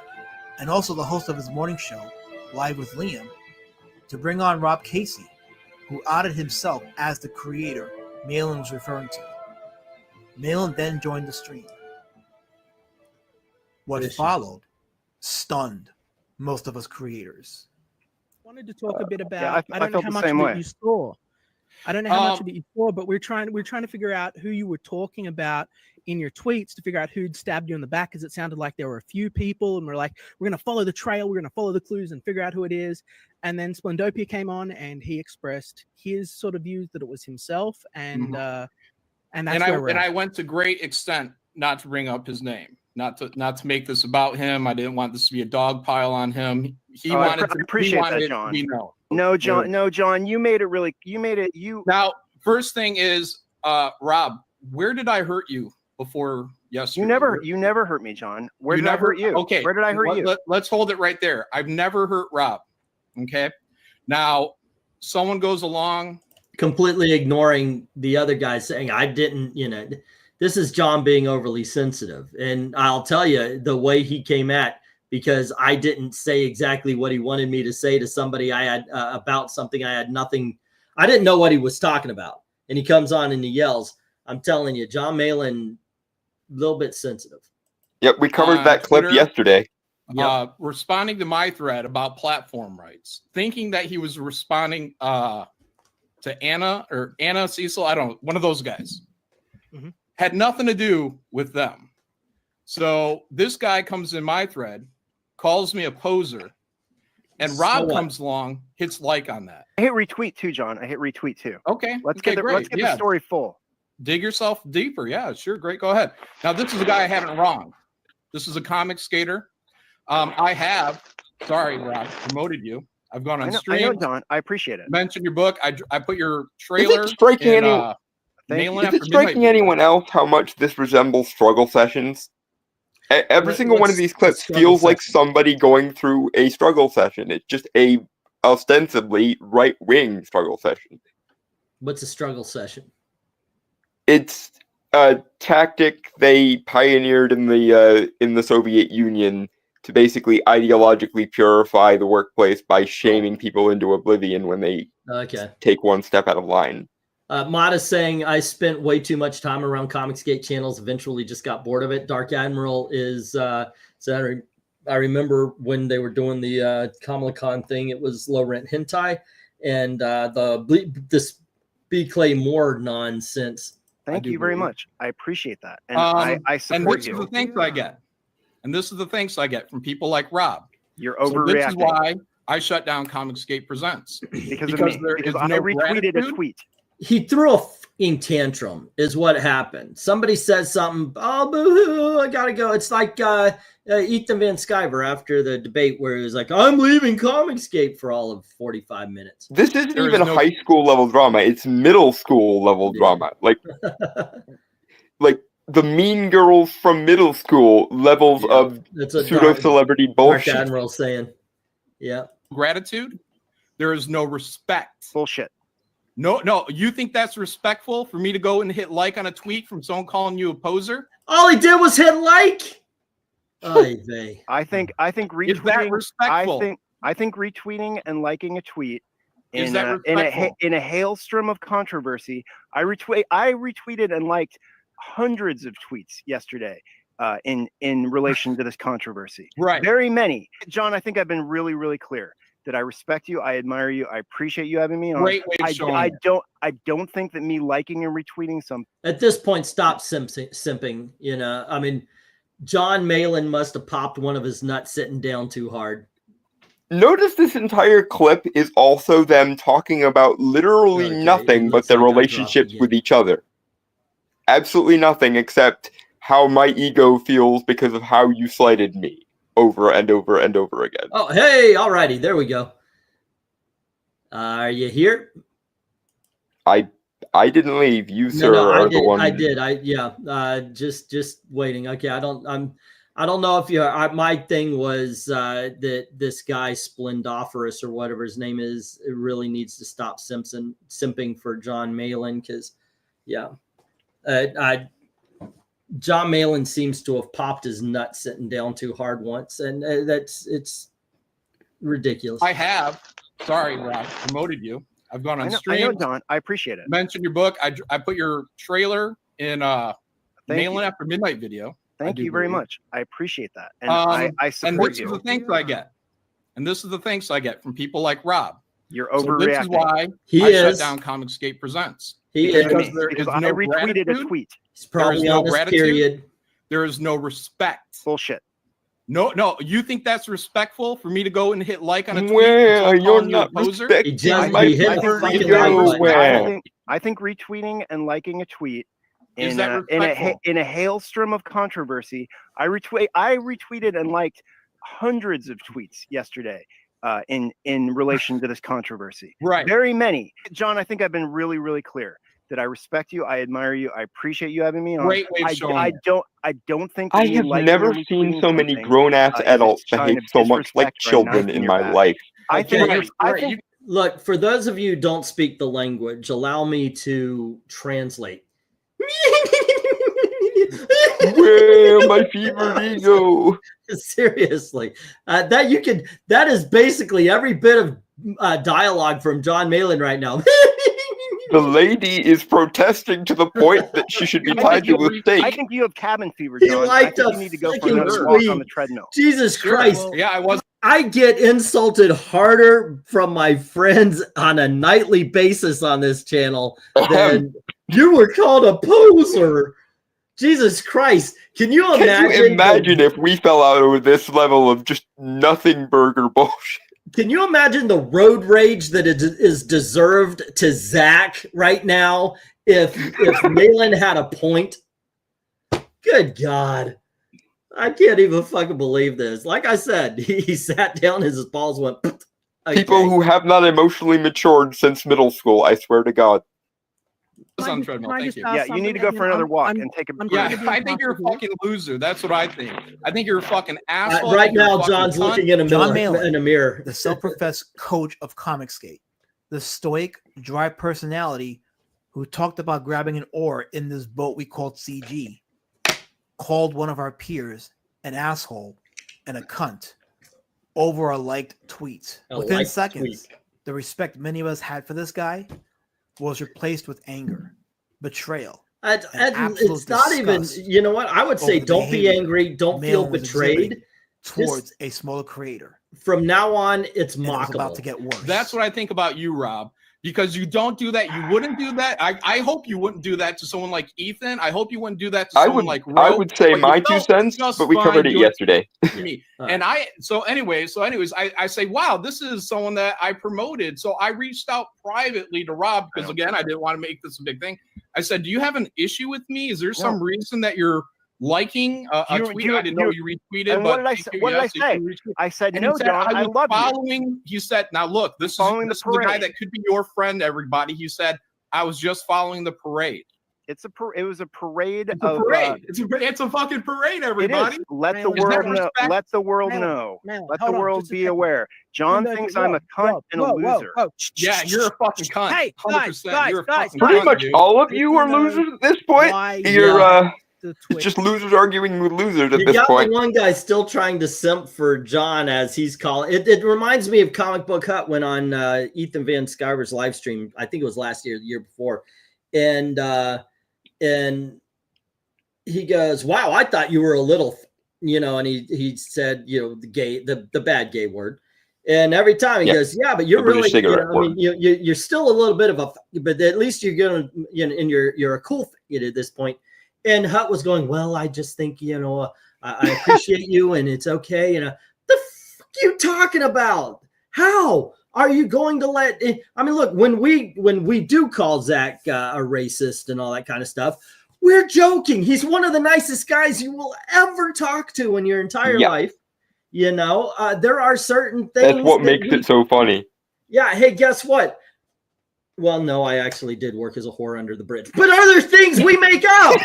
and also the host of his morning show, Live with Liam, to bring on Rob Cacy, who outed himself as the creator Malin was referring to. Malin then joined the stream. What followed stunned most of us creators. Wanted to talk a bit about. I don't know how much of it you saw. I don't know how much of it you saw, but we're trying to figure out who you were talking about in your tweets to figure out who'd stabbed you in the back, because it sounded like there were a few people, and we're like, we're going to follow the trail, we're going to follow the clues and figure out who it is. And then Splendopia came on and he expressed his sort of views that it was himself, and that's I went to great extent not to bring up his name, not to make this about him. I didn't want this to be a dog pile on him. He wanted to appreciate that, John. No, John, you made it. Now, first thing is, Rob, where did I hurt you before yesterday? You never hurt me, John. Where did I hurt you? Okay. Where did I hurt you? Let's hold it right there. I've never hurt Rob. Okay. Now, someone goes along completely ignoring the other guy saying, I didn't, this is John being overly sensitive. And I'll tell you the way he came at, because I didn't say exactly what he wanted me to say to somebody I had about something I had nothing. I didn't know what he was talking about. And he comes on and he yells. I'm telling you, Jon Malin, a little bit sensitive. Yep, we covered that clip Twitter, yesterday. Responding to my thread about platform rights, thinking that he was responding to Anna Cecil, I don't know, one of those guys. Had nothing to do with them. So this guy comes in my thread, calls me a poser, and Rob comes along, hits like on that. I hit retweet too, John. I hit retweet too. Okay. Let's get the story full. Dig yourself deeper. Yeah, sure. Great. Go ahead. Now, this is a guy I haven't wronged. This is a comic skater. I have, sorry, Rob, promoted you. I've gone on stream. I know, Don. I appreciate it. Mentioned your book. I put your trailer. Is it striking anyone else how much this resembles struggle sessions? Every single one of these clips feels like somebody going through a struggle session. It's just a ostensibly right-wing struggle session. What's a struggle session? It's a tactic they pioneered in the Soviet Union to basically ideologically purify the workplace by shaming people into oblivion when they take one step out of line. Mata's saying, I spent way too much time around Comicsgate channels, eventually just got bored of it. Dark Admiral is, so I remember when they were doing the Kamala Khan thing, it was low rent hentai, and this B. Clay Moore nonsense. Thank you very much. I appreciate that. And I support and this you. Is the thanks I get. And this is the thanks I get from people like Rob. You're overreacting. So this is why overreacting. I shut down Comicsgate Presents. Because there because is I no retweeted a gratitude. tweet. He threw a fucking tantrum is what happened. Somebody says something, oh, boo-hoo, I gotta go. It's like Ethan Van Sciver after the debate where he was like, I'm leaving Comicsgate for all of 45 minutes. This isn't even high school level drama. It's middle school level drama. Like the Mean Girls from middle school levels of pseudo-celebrity bullshit. Dark Admiral saying, yeah. Gratitude. There is no respect. Bullshit. No, you think that's respectful for me to go and hit like on a tweet from someone calling you a poser? All he did was hit like. I think retweeting. Is that respectful? I think retweeting and liking a tweet Is in that in a hailstorm of controversy. I retweeted and liked hundreds of tweets yesterday in relation to this controversy. Right. Very many. John, I think I've been really, really clear that I respect you, I admire you, I appreciate you having me on. I don't think that me liking and retweeting some At this point, stop simping. You know, I mean, Jon Malin must have popped one of his nuts sitting down too hard. Notice this entire clip is also them talking about literally nothing but their relationships with each other. Absolutely nothing except how my ego feels because of how you slighted me over and over and over again. Oh, hey, alrighty, there we go. Are you here? I didn't leave. You, sir, are the one. I did. Just waiting. Okay, I don't know if you. My thing was that this guy Splendophorus or whatever his name is, it really needs to stop simping for Jon Malin because, yeah, Jon Malin seems to have popped his nut sitting down too hard once, and it's ridiculous. I have. Sorry, Rob, promoted you. I've gone on stream. I know, Don. I appreciate it. Mentioned your book. I put your trailer in Malin After Midnight video. Thank you very much. I appreciate that, and I support and this you. is the thanks I get. And this is the thanks I get from people like Rob. You're overreacting. So this is why I shut down Comicsgate Presents. Because there is I no retweeted gratitude. a tweet. There is no gratitude. Period. There is no respect. Bullshit. No, you think that's respectful for me to go and hit like on a tweet? Well, you're not a poser? I think retweeting and liking a tweet in a hailstorm of controversy. I retweeted and liked hundreds of tweets yesterday in relation to this controversy. Right. Very many. John, I think I've been really, really clear that I respect you, I admire you, I appreciate you having me on. Great way of showing I don't think I have never seen so many grown-ass adults behave so much like children in my life. Look, for those of you who don't speak the language, allow me to translate. Where my fevered ego? Seriously, that is basically every bit of dialogue from Jon Malin right now. The lady is protesting to the point that she should be tied to a stake. I think you have cabin fever, John. I think you need to go for another walk on the treadmill. Jesus Christ. Well, yeah, I was. I get insulted harder from my friends on a nightly basis on this channel than you were called a poser. Jesus Christ. Can you imagine? Can you imagine if we fell out over this level of just nothing burger bullshit? Can you imagine the road rage that is deserved to Zach right now if Malin had a point? Good God. I can't even fucking believe this. Like I said, he sat down, his balls went. Okay. People who have not emotionally matured since middle school, I swear to God. On treadmill. Thank you. Yeah, you need to go for another walk and take a break. Yeah, I think you're a fucking loser. That's what I think. I think you're a fucking asshole. Right now, John's looking in a mirror. The self-professed coach of Comicsgate, the stoic, dry personality who talked about grabbing an oar in this boat we called CG, called one of our peers an asshole and a cunt over a liked tweet. Within liked seconds, the respect many of us had for this guy was replaced with anger, betrayal. It's not even, you know what? I would say don't be angry. Don't feel betrayed towards a smaller creator. From now on, it's mockable. It's about to get worse. That's what I think about you, Rob. Because you don't do that. You wouldn't do that. I hope you wouldn't do that to someone like Ethan. I hope you wouldn't do that to someone like Ro. I would say my 2 cents, but we covered it yesterday. Me. And so anyways, I say, wow, this is someone that I promoted. So I reached out privately to Rob because again, I didn't want to make this a big thing. I said, do you have an issue with me? Is there some reason that you're liking a tweet? I didn't know you retweeted. And what did I say? What did I say? I said, no, John, I love you. He said, now look, this is the guy that could be your friend, everybody. He said, I was just following the parade. It was a parade. It's a parade. It's a fucking parade, everybody. Let the world know. Let the world know. Let the world be aware. John thinks I'm a cunt and a loser. Yeah, you're a fucking cunt. Hey, 100%. You're a fucking Pretty cunt, much dude. all of you are losers at this point. You're just losers arguing with losers at You this got point. the one guy still trying to simp for John, as he's calling it. It reminds me of Comic Book Hut when on Ethan Van Sciver's live stream. I think it was last year, the year before, and he goes, "Wow, I thought you were a little," and he said, the bad gay word. And every time he goes, "Yeah, but you're really, you're still a little bit of a, but at least you're gonna, and you're a cool thing at this point." And Hut was going, "Well, I just think, I appreciate you, and it's okay." The fuck you talking about? How are you going to let? I mean, look, when we do call Zach a racist and all that kind of stuff, we're joking. He's one of the nicest guys you will ever talk to in your entire life. There are certain things. That's what makes it so funny. Yeah. Hey, guess what? Well, no, I actually did work as a whore under the bridge, but other things we make up.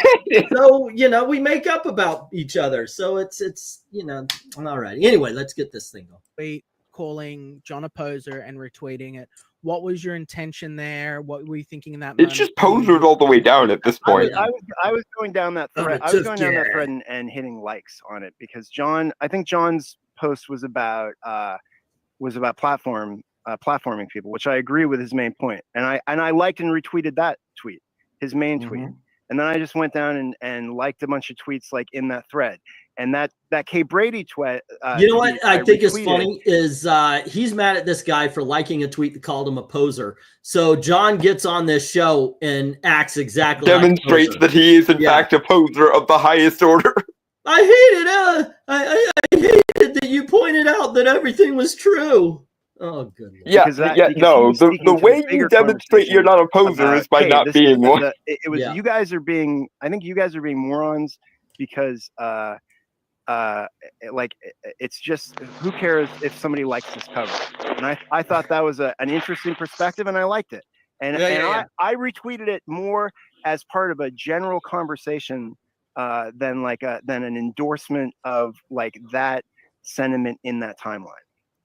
So, we make up about each other. So it's all right. Anyway, let's get this thing going. Calling John a poser and retweeting it. What was your intention there? What were you thinking in that It's moment? just posers all the way down at this point. I was going down that thread. I was going down that thread and hitting likes on it because I think John's post was about platforming people, which I agree with his main point. And I liked and retweeted that tweet, his main tweet. And then I just went down and liked a bunch of tweets like in that thread. And that Kay Brady tweet. You know what I think is funny is he's mad at this guy for liking a tweet that called him a poser. So John gets on this show and acts exactly demonstrates that he is in fact a poser of the highest order. I hated I hated that you pointed out that everything was true. Oh, good. Yeah, the way you demonstrate you're not a poser is by not being one. It was you guys are being. I think you guys are being morons because, it's just who cares if somebody likes this cover? And I thought that was an interesting perspective, and I liked it. And I retweeted it more as part of a general conversation than an endorsement of like that sentiment in that timeline.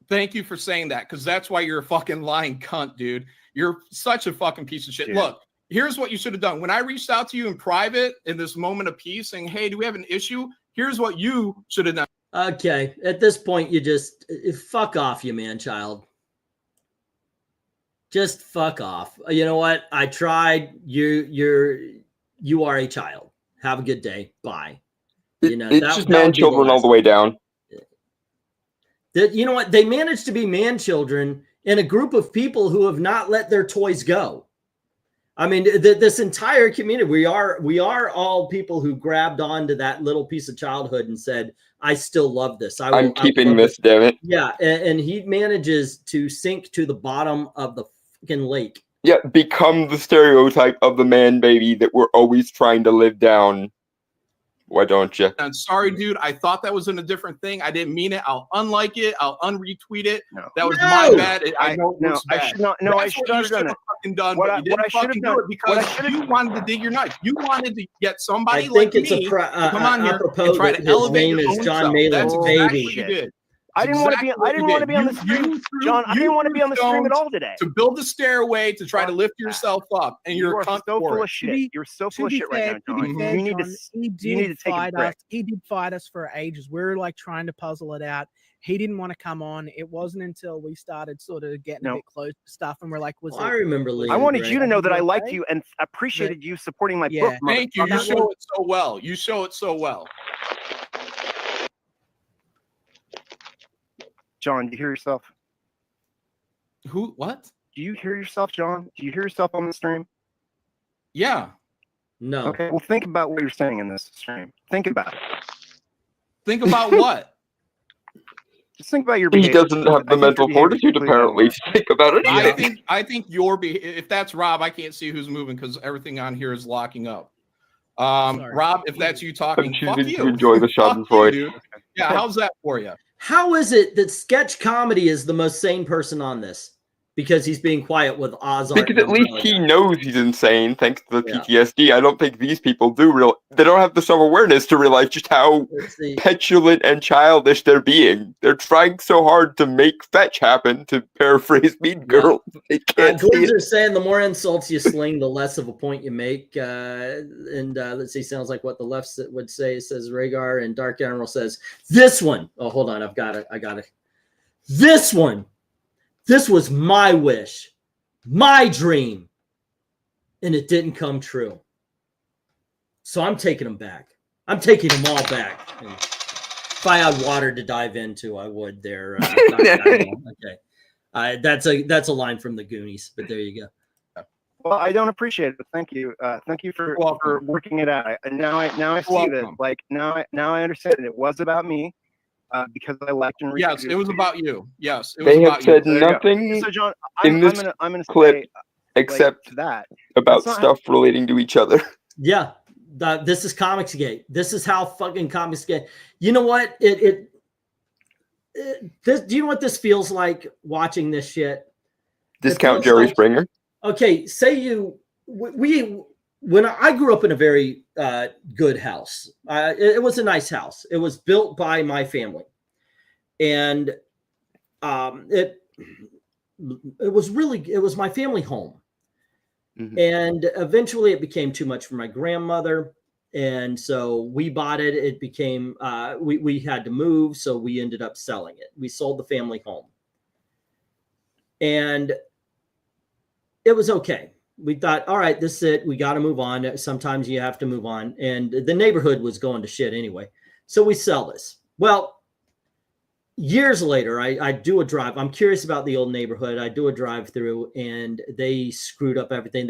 Thank you for saying that, because that's why you're a fucking lying cunt, dude. You're such a fucking piece of shit. Dude. Look, here's what you should have done. When I reached out to you in private in this moment of peace saying, hey, do we have an issue? Here's what you should have done. Okay. At this point, you just fuck off, you man-child. Just fuck off. You know what? I tried. You are a child. Have a good day. Bye. It's just man-children all the way down. You know what? They managed to be man-children in a group of people who have not let their toys go. I mean, this entire community, we are all people who grabbed onto that little piece of childhood and said, I still love this. I'm keeping this, damn it. Yeah, and he manages to sink to the bottom of the fucking lake. Yeah, become the stereotype of the man baby that we're always trying to live down. Why don't you? I'm sorry, dude. I thought that was in a different thing. I didn't mean it. I'll unlike it. I'll unretweet it. No. That was my bad. I know it was bad. I should not. No, I should have done it. Fucking done. What I should have done because you wanted to dig your knife. You wanted to get somebody like me to come on here and try to elevate your own Jon self. Malin's That's baby. exactly what you did. I didn't want to be. I didn't want to be on the stream, John. I didn't want to be on the stream at all today. To build the stairway to try to lift yourself up, and you're so full of shit. You're so full of shit right now, John. You need to. You need to take a break. He did fight us for ages. We were like trying to puzzle it out. He didn't want to come on. It wasn't until we started sort of getting a bit close to stuff, and we're like, I remember. I wanted you to know that I liked you and appreciated you supporting my book. Thank you. You show it so well. You show it so well. John, do you hear yourself? Who? What? Do you hear yourself, John? Do you hear yourself on the stream? Yeah. No. Okay. Well, think about what you're saying in this stream. Think about it. Think about what? Just think about your He behavior. doesn't have the mental fortitude, apparently, to think about it. I think if that's Rob, I can't see who's moving because everything on here is locking up. Rob, if that's you talking, I'm fuck choosing you. to enjoy the Schadenfreude. Dude. Yeah, how's that for you? How is it that sketch comedy is the most sane person on this? Because he's being quiet with Oz. Because at least he knows he's insane, thanks to the PTSD. I don't think these people do they don't have the self-awareness to realize just how petulant and childish they're being. They're trying so hard to make fetch happen, to paraphrase Mean Girl. They can't see Glenns it. are saying the more insults you sling, the less of a point you make. Let's see, sounds like what the left would say, says Rhaegar, and Dark Admiral says, this one. Oh, hold on, I got it. This one. This was my wish, my dream, and it didn't come true. So I'm taking them back. I'm taking them all back. And if I had water to dive into, I would there. Okay. That's a line from the Goonies, but there you go. Well, I don't appreciate it, but thank you. Thank you for working it out. Now I see that. Like now I understand that it was about me. Because I liked and yes, it was about you. Yes, it was they about have said you. nothing so John, in this clip except about stuff relating to each other. Yeah, this is Comicsgate. This is how fucking Comicsgate. You know what? Do you know what this feels like watching this shit? Discount Jerry Springer. Okay, say when I grew up in a very good house, it was a nice house. It was built by my family, and it was my family home. Mm-hmm. And eventually, it became too much for my grandmother, and so we bought it. It became we had to move, so we ended up selling it. We sold the family home, and it was okay. We thought, all right, this is it. We got to move on. Sometimes you have to move on. And the neighborhood was going to shit anyway. So we sell this. Well, years later, I do a drive. I'm curious about the old neighborhood. I do a drive through, and they screwed up everything.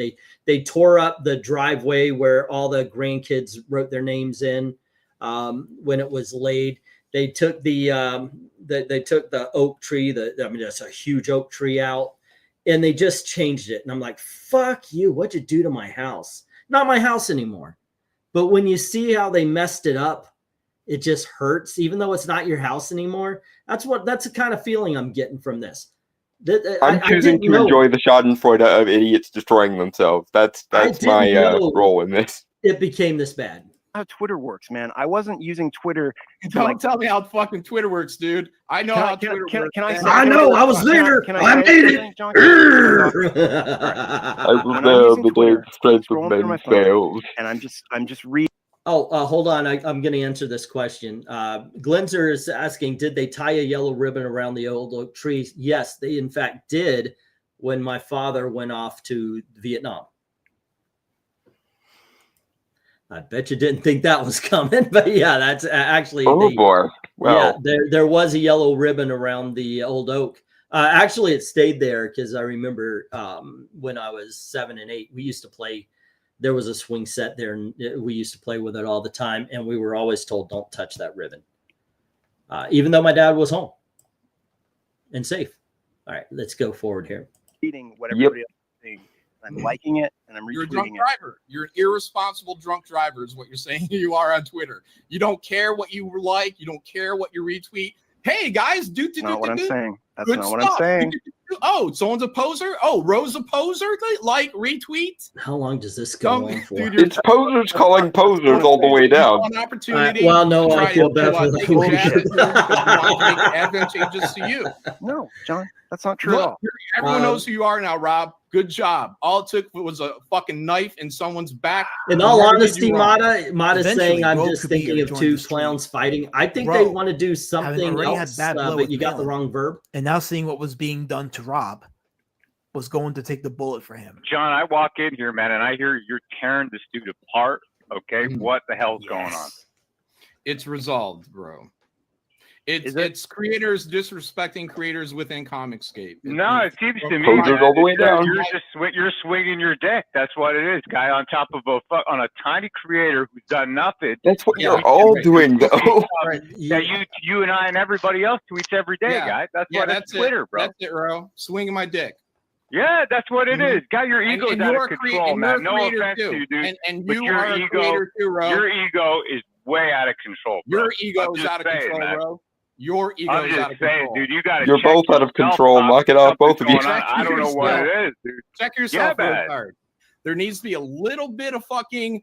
They tore up the driveway where all the grandkids wrote their names in when it was laid. They took the oak tree. That's a huge oak tree out. And they just changed it. And I'm like, fuck you. What'd you do to my house? Not my house anymore. But when you see how they messed it up, it just hurts, even though it's not your house anymore. That's the kind of feeling I'm getting from this. I'm choosing to enjoy the Schadenfreude of idiots destroying themselves. That's my role in this. It became this bad. How Twitter works, man. I wasn't using Twitter. Don't tell me how fucking Twitter works, dude. I know how Twitter works. I know. I was there. I made it. I was there. The day strength of men fails. And I'm just reading. Oh, hold on. I'm going to answer this question. Glenzer is asking, did they tie a yellow ribbon around the old oak tree? Yes, they in fact did when my father went off to Vietnam. I bet you didn't think that was coming, but yeah, that's actually. Oh boy! Well, yeah, there was a yellow ribbon around the old oak. Actually, it stayed there because I remember when I was 7 and 8, we used to play. There was a swing set there, and we used to play with it all the time. And we were always told, "Don't touch that ribbon," even though my dad was home and safe. All right, let's go forward here. Reading what everybody else is saying. I'm liking it, and I'm retweeting You're a drunk driver. You're an irresponsible drunk driver is what you're saying you are on Twitter. You don't care what you like. You don't care what you retweet. Hey, guys, That's not what I'm saying. That's not what I'm saying. Oh, someone's a poser. Oh, Rose a poser. Like retweet. How long does this go on for? Dude, It's posers calling posers all the way down. An opportunity. Well, no, to I try feel to, bad for take the advantage because you want to make it advantageous to you. No, John, that's not true at all. Everyone knows who you are now, Rob. Good job. All it took was a fucking knife in someone's back. In all Never did honesty, you wrong. Mata's saying I'm Rogue just Kabir thinking of joined two the stream. clowns fighting. I think Bro, they want to do having something already else, had bad blood but with you got the Malin, wrong verb. And now seeing what was being done to Rob was going to take the bullet for him. John, I walk in here, man, and I hear you're tearing this dude apart. Okay, what the hell's going on? It's resolved, bro. It's creators disrespecting creators within Comicsgate. No, it seems to me Posers all the way down. you're swinging your dick. That's what it is, guy. On top of on a tiny creator who's done nothing. That's what you're all doing, though. That you and I and everybody else tweets every day, guy. That's what that's it's Twitter, bro. That's it, bro. Swinging my dick. Yeah, that's what it is. Guy, your And- ego's and out you're of a control, and you're man. a No creator offense too. to you, dude. And but you your are a creator too, bro. Your ego is way out of control, bro. Your ego I'm is just out of saying, control, man. bro. Your ego I'm is just out of saying, control. dude. You got to. You're both out of control. Knock it off, both of you. I don't know what it is, dude. Check yourself Yeah, real man. hard. There needs to be a little bit of fucking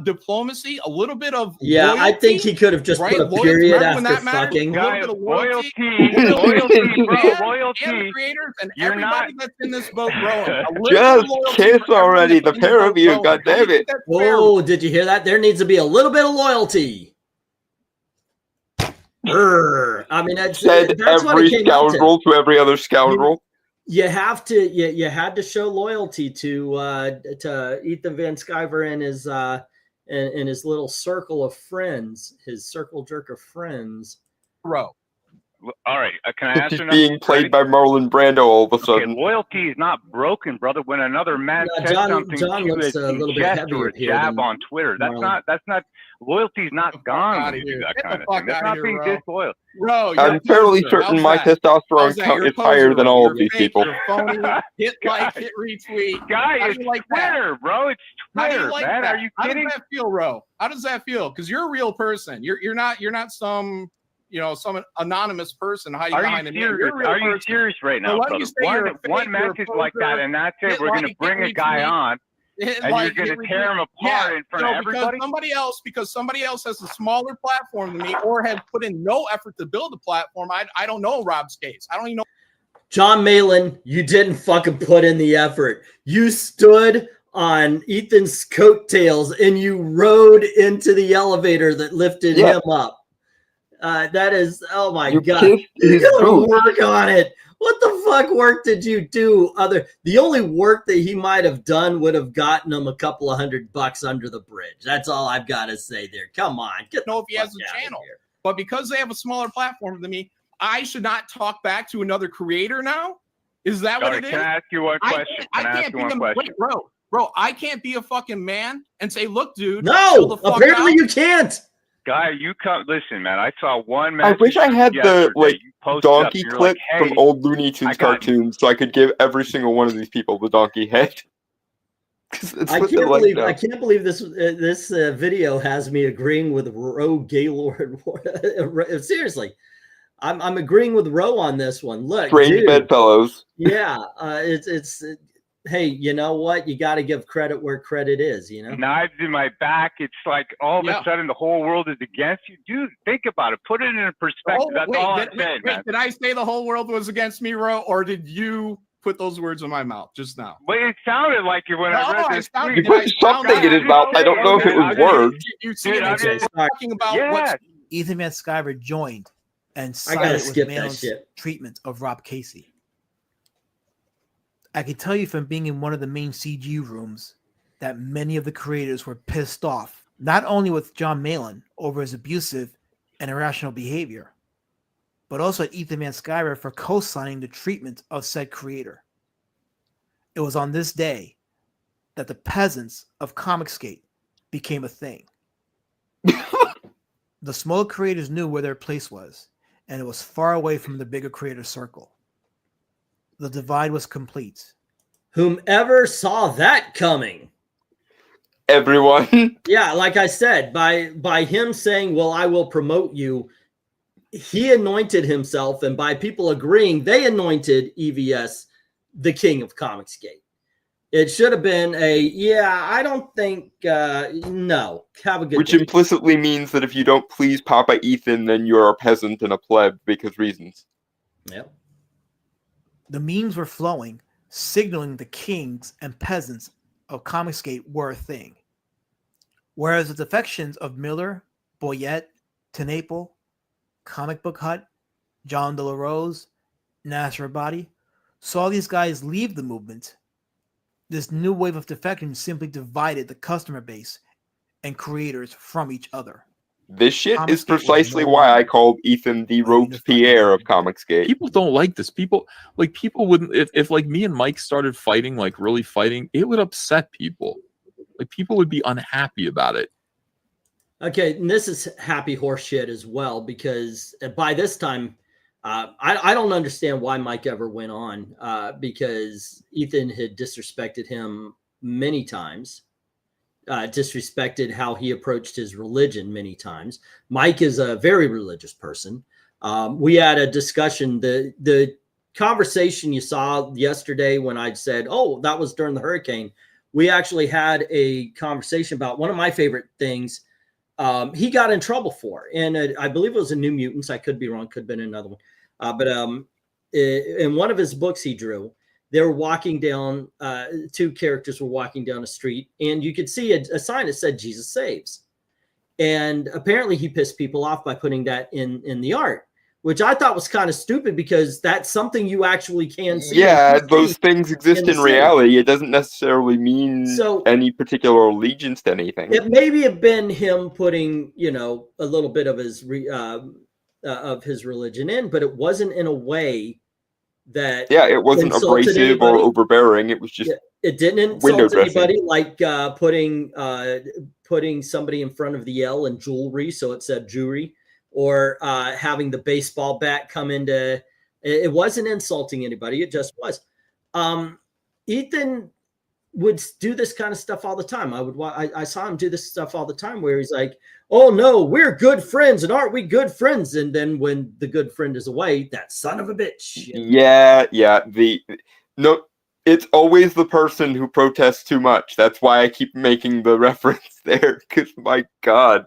diplomacy, a little bit of Yeah, loyalty, I think he could have just right? put a Loyalty. period Remember when after that mattered? fucking. A little bit of loyalty, loyalty, bro, and loyalty. the creators and You're everybody not- that's in this boat growing. A little bit Just of loyalty kiss for everyone already, that's the in this pair boat of you. growing. God How do damn you it. think that's fair? Oh, did you hear that? There needs to be a little bit of loyalty. I mean, that's what Said it every came out to. scoundrel to every other scoundrel. You have to. You had to show loyalty to Ethan Van Sciver and his little circle of friends, his circle jerk of friends. Bro. All right, can I It's answer just now? being played by Marlon Brando all of a Okay, sudden. loyalty is not broken, brother. When another man No, says John something looks to you a as little bit jest heavier or a here jab than on Twitter, Marlon. that's not loyalty's not gone outta when you do here. that Get kind the of fuck thing. That's outta not here, being bro. disloyal. Bro, you're I'm a fairly poser. certain How's my that? How's testosterone that? You're a is higher poser, than bro. all You're of these fake, people. You're phony. Hit like, hit retweet. Guy, How do it's you like that? Twitter, bro. It's How do Twitter, you like man. that? Are you How kidding? does that feel, bro? How does that feel? Because you're a real person. You're not some some anonymous person hiding Are behind you a name. You're serious? a real Are you person. serious right So now, let me brother? say you're a fake, One you're a message like that, poser, and that's it. hit We're like, gonna hit bring a guy retweet, on, hit and like, you're hit gonna tear retweet. him apart in front of everybody. Because somebody else has a smaller platform than me, or has put in no effort to build a platform. I don't know Rob's case. I don't even know. Jon Malin, you didn't fucking put in the effort. You stood on Ethan's coattails and you rode into the elevator that lifted him up. That is, oh my God. kissed You his gotta boot. work on it. What the fuck work did you do? The only work that he might have done would have gotten him a couple of $100 under the bridge. That's all I've got to say there. Come on. Get Know if he the has fuck a outta channel, here. but because they have a smaller platform than me, I should not talk back to another creator now. Is that what it is? Can I ask you one question? I can't be a wait, bro. I can't be a fucking man and say, "Look, dude, chill No, the fuck apparently out." you can't. Guy, you come. Listen, man. I saw one I message. wish I had the yesterday. like You posted up, donkey you're clip like, hey, from old Looney Tunes I got- cartoons, so I could give every single one of these people the donkey head. I can't believe this video has me agreeing with Ro Gaylord. Seriously, I'm agreeing with Ro on this one. Look, Strange dude, bedfellows. yeah, hey, you know what? You got to give credit where credit is. Knives in my back. It's like all of a sudden the whole world is against you, dude. Think about it. Put it in perspective. That's all I'm saying, man. Did I say the whole world was against me, Ro, or did you put those words in my mouth just now? But it sounded like it when I read this. You put something in his mouth. I don't know if it was words. You see, I'm just talking about what's Ethan Van Sciver joined and I gotta sided skip with that Malin's shit. treatment of Rob Cacy. I can tell you from being in one of the main CG rooms that many of the creators were pissed off, not only with Jon Malin over his abusive and irrational behavior, but also at Ethan Van Sciver for co-signing the treatment of said creator. It was on this day that the peasants of Comicsgate became a thing. The smaller creators knew where their place was, and it was far away from the bigger creator circle. The divide was complete. Whomever saw that coming? Everyone. Yeah, like I said, by him saying, "Well, I will promote you," he anointed himself, and by people agreeing, they anointed EVS the king of Comicsgate. It should have been I don't think, no. Have a good Which day. implicitly means that if you don't please Papa Ethan, then you're a peasant and a pleb because reasons. Yep. The memes were flowing, signaling the kings and peasants of Comicsgate were a thing. Whereas the defections of Miller, Boyette, Tenaple, Comic Book Hut, John De La Rose, Nasser Abadi saw these guys leave the movement, this new wave of defection simply divided the customer base and creators from each other. This shit is precisely why I called Ethan the Robespierre of Comicsgate. People don't like this. People wouldn't, if like me and Mike started fighting, like really fighting, it would upset people. Like people would be unhappy about it. Okay, and this is happy horse shit as well, because by this time, I don't understand why Mike ever went on, because Ethan had disrespected him many times. Disrespected how he approached his religion many times. Mike is a very religious person. We had a discussion, the conversation you saw yesterday when I said, oh, that was during the hurricane. We actually had a conversation about one of my favorite things he got in trouble for. And I believe it was a New Mutants. I could be wrong. Could have been another one. But in one of his books he drew, they were walking down, two characters were walking down a street, and you could see a sign that said Jesus saves. And apparently he pissed people off by putting that in the art, which I thought was kind of stupid because that's something you actually can see. Yeah, those things exist in reality. It doesn't necessarily mean any particular allegiance to anything. It maybe have been him putting, a little bit of his religion in, but it wasn't in a way that it wasn't abrasive anybody. Or overbearing. It was just it didn't window insult dressing. anybody, like putting somebody in front of the L in jewelry, so it said jewelry, or having the baseball bat come into. It wasn't insulting anybody. It just was. Ethan would do this kind of stuff all the time. I saw him do this stuff all the time where he's like, oh no, we're good friends, and aren't we good friends? And then when the good friend is away, that son of a bitch. Yeah. It's always the person who protests too much. That's why I keep making the reference there, because my God,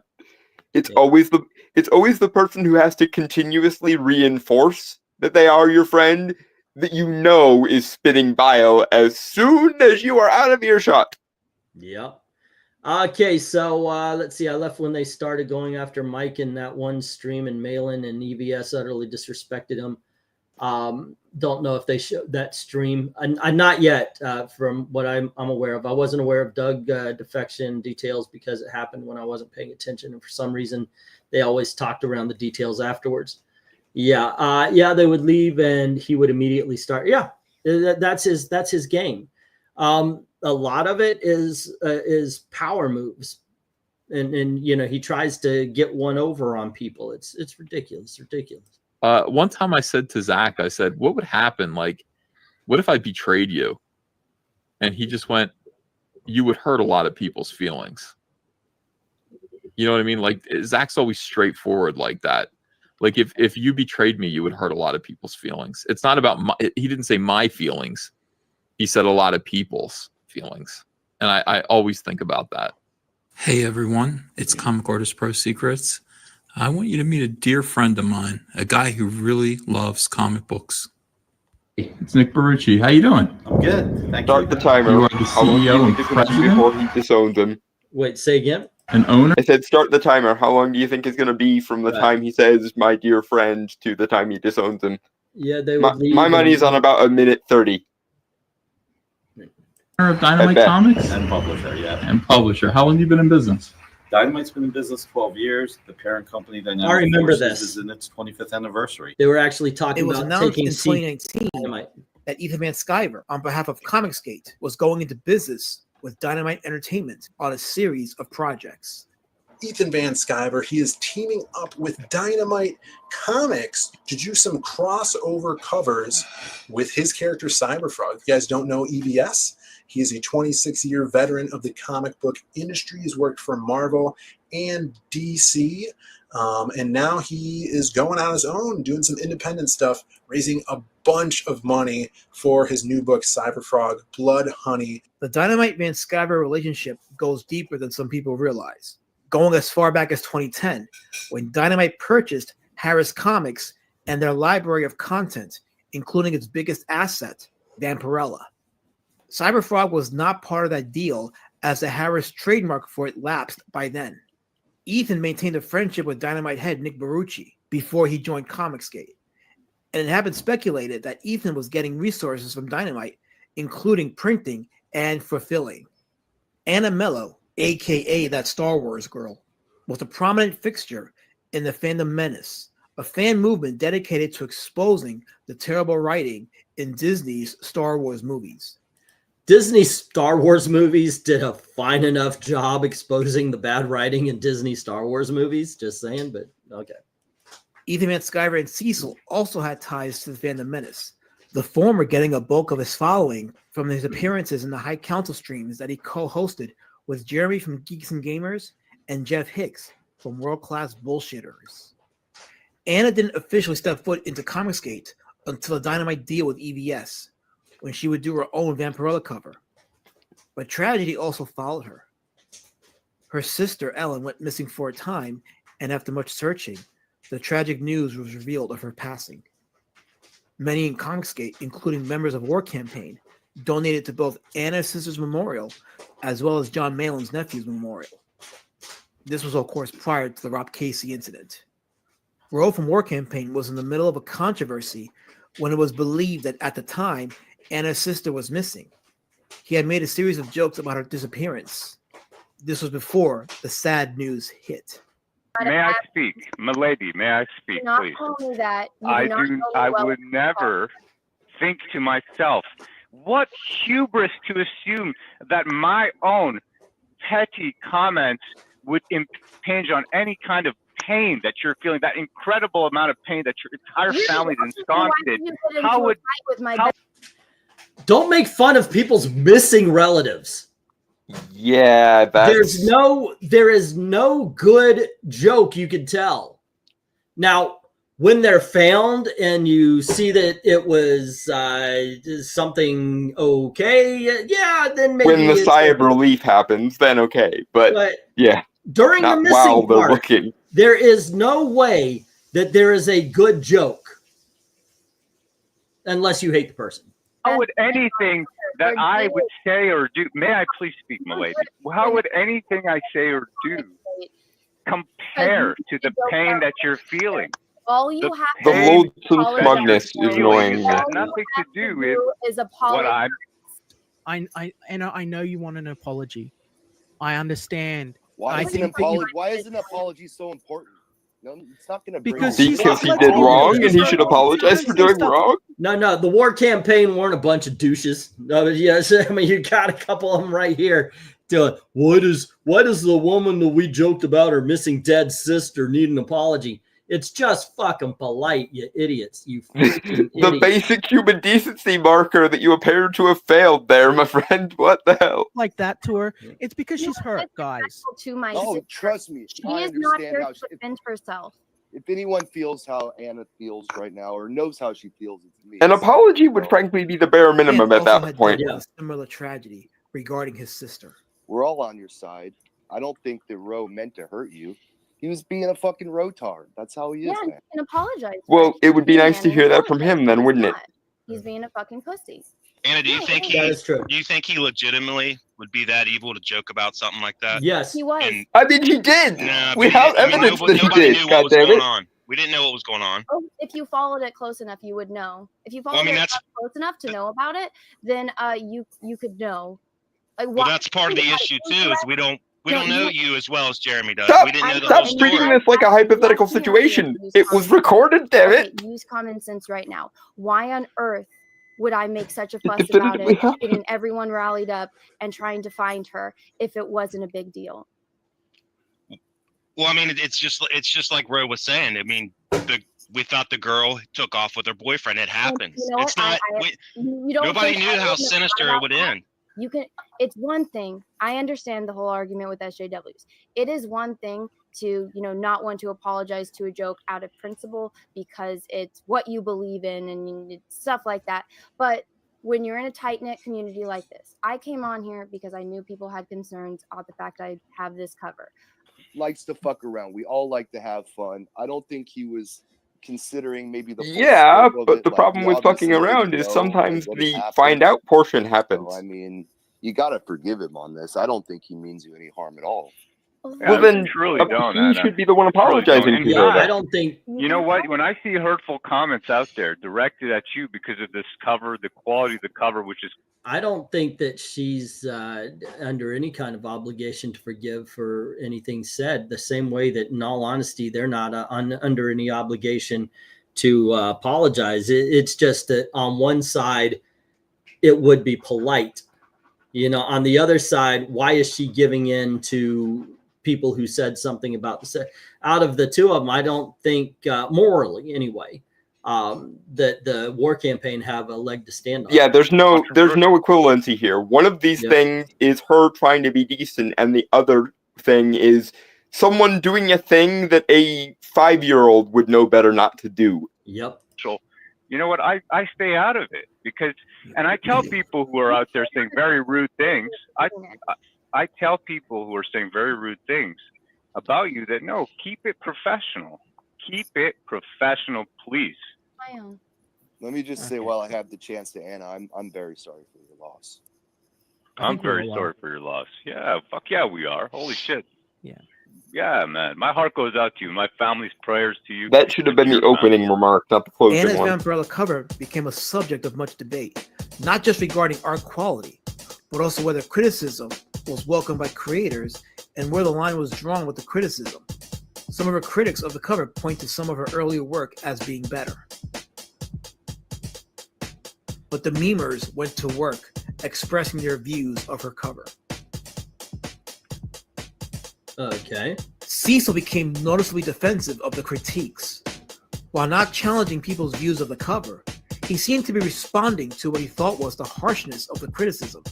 it's always the person who has to continuously reinforce that they are your friend, that is spitting bile as soon as you are out of earshot. Yep. Okay, so let's see. I left when they started going after Mike in that one stream, and Malin and EVS utterly disrespected him. Don't know if they showed that stream. Not yet, from what I'm aware of. I wasn't aware of Doug defection details because it happened when I wasn't paying attention, and for some reason, they always talked around the details afterwards. They would leave, and he would immediately start. Yeah, that's his game. A lot of it is power moves, and he tries to get one over on people. It's ridiculous. One time I said to Zach, I said, what would happen? Like, what if I betrayed you? And he just went, you would hurt a lot of people's feelings. You know what I mean? Like, Zach's always straightforward like that. Like, if you betrayed me, you would hurt a lot of people's feelings. It's not about he didn't say my feelings. He said a lot of people's feelings. And I always think about that. Hey everyone, it's Comic Artist Pro Secrets. I want you to meet a dear friend of mine, a guy who really loves comic books. It's Nick Barucci. How you doing? I'm good. Thank Start you. the timer. You are the CEO and president? Before he disowns him. Wait, say again? An owner? I said start the timer. How long do you think it's going to be from the time he says, my dear friend, to the time he disowns him? Yeah, they would leave. My money's on about a minute 30. Of Dynamite Comics? And publisher, yeah. And publisher. How long have you been in business? Dynamite's been in business 12 years. The parent company, Dynamite, I remember Forces, this. is in its 25th anniversary. They were actually talking It was about announced taking in 2019 that Ethan Van Sciver, on behalf of Comicsgate, was going into business with Dynamite Entertainment on a series of projects. Ethan Van Sciver, he is teaming up with Dynamite Comics to do some crossover covers with his character Cyberfrog. If you guys don't know EVS, he is a 26-year veteran of the comic book industry. He's worked for Marvel and DC, and now he is going on his own, doing some independent stuff raising a bunch of money for his new book, Cyberfrog, Blood Honey. The Dynamite Van Sciver relationship goes deeper than some people realize, going as far back as 2010, when Dynamite purchased Harris Comics and their library of content, including its biggest asset, Vampirella. Cyberfrog was not part of that deal, as the Harris trademark for it lapsed by then. Ethan maintained a friendship with Dynamite head Nick Barucci before he joined Comicsgate, and it had been speculated that Ethan was getting resources from Dynamite, including printing and fulfilling. Anna Mello, aka that Star Wars girl, was a prominent fixture in the Fandom Menace, a fan movement dedicated to exposing the terrible writing in Disney's Star Wars movies. Disney Star Wars movies did a fine enough job exposing the bad writing in Disney Star Wars movies, just saying, but okay. Ethan Van Sciver and Cecil also had ties to the Fandom Menace, the former getting a bulk of his following from his appearances in the High Council streams that he co-hosted with Jeremy from Geeks and Gamers and Jeff Hicks from World Class Bullshitters. Anna didn't officially step foot into Comicsgate until the Dynamite deal with EVS, when she would do her own Vampirella cover. But tragedy also followed her. Her sister, Ellen, went missing for a time, and after much searching, the tragic news was revealed of her passing. Many in Comicsgate, including members of War Campaign, donated to both Anna's sister's memorial as well as Jon Malin's nephew's memorial. This was, of course, prior to the Rob Cacy incident. Ro from War Campaign was in the middle of a controversy when it was believed that at the time, Anna's sister was missing. He had made a series of jokes about her disappearance. This was before the sad news hit. May I speak? Milady, may I speak, please? I would never think to myself, what hubris to assume that my own petty comments would impinge on any kind of pain that you're feeling, that incredible amount of pain that your entire family's ensconced in. Don't make fun of people's missing relatives. Yeah, there is no good joke you can tell. Now, when they're found and you see that it was something okay, yeah, then maybe when the sigh of relief happens, then okay. But yeah, during the missing part, there is no way that there is a good joke unless you hate the person. How would anything that I would say or do, may I please speak, milady? How would anything I say or do compare to the pain that you're feeling? All you have the loathsome smugness is annoying. It has nothing to do with what I know you want an apology. I understand. Why is an apology so important? No, it's not going to because he did wrong and he should apologize for doing wrong. No, the War Campaign weren't a bunch of douches. No, yes, I mean you got a couple of them right here. Why does the woman that we joked about her missing dead sister need an apology? It's just fucking polite, you idiots. You the idiots. Basic human decency marker that you appear to have failed there, my friend. What the hell? Like that to her. It's because she's hurt, guys. Trust me. She is not here to defend herself. If anyone feels how Anna feels right now or knows how she feels, it's me. An apology would frankly be the bare minimum at that point. A similar tragedy regarding his sister. We're all on your side. I don't think that Ro meant to hurt you. He was being a fucking rotard. That's how he is, man. Yeah, he can apologize. Well, it would be nice to hear that from him then, wouldn't it? He's being a fucking pussy. Anna, do you think he legitimately would be that evil to joke about something like that? Yes. He was. I mean, he did. We have evidence that he did. God damn it. We didn't know what was going on. Oh, if you followed it close enough, you would know. If you followed it close enough to know about it, then you could know. Like, well, that's part of the issue too. Is we don't know you as well as Jeremy does. Stop, we didn't know the stop whole treating story. this like a hypothetical situation. It was recorded, damn it. Use common sense right now. Why on earth would I make such a fuss about it, getting everyone rallied up and trying to find her if it wasn't a big deal? Well, I mean, it's just like Ro was saying. I mean, we thought the girl took off with her boyfriend. It happens. You know, it's not. Nobody knew how sinister it would end. It's one thing. I understand the whole argument with SJWs. It is one thing to, you know, not want to apologize to a joke out of principle because it's what you believe in and stuff like that. But when you're in a tight-knit community like this, I came on here because I knew people had concerns about the fact I have this cover. Likes to fuck around. We all like to have fun. I don't think he was considering maybe the full Yeah, scope of but it. the Like, problem he with fucking obviously around didn't is know, sometimes like, what had the happened. find out portion happens. So, I mean, you got to forgive him on this. I don't think he means you any harm at all. Well, then truly don't. he should be the one Truly don't. apologizing In to her. fact, I don't think. You know what? When I see hurtful comments out there directed at you because of this cover, the quality of the cover, which is I don't think that she's under any kind of obligation to forgive for anything said. The same way that, in all honesty, they're not under any obligation to apologize. It's just that on one side, it would be polite. You know, on the other side, why is she giving in to people who said something about the out of the two of them? I don't think morally anyway that the war campaign have a leg to stand on. Yeah, there's no equivalency here. One of these things is her trying to be decent, and the other thing is someone doing a thing that a 5-year-old would know better not to do. Yep. So, you know what? I stay out of it because, and I tell people who are out there saying very rude things, I tell people who are saying very rude things about you that no, keep it professional. Keep it professional, please. Let me just say, while I have the chance to Anna, I'm very sorry for your loss. I'm very sorry for your loss. Yeah, fuck yeah, we are. Holy shit. Yeah. Yeah, man. My heart goes out to you. My family's prayers to you. That should have been the opening remark, not the closing Anna's one. Vampirella cover became a subject of much debate, not just regarding art quality, but also whether criticism was welcomed by creators and where the line was drawn with the criticism. Some of her critics of the cover point to some of her earlier work as being better. But the memers went to work expressing their views of her cover. Okay. Cecil became noticeably defensive of the critiques. While not challenging people's views of the cover, he seemed to be responding to what he thought was the harshness of the criticism.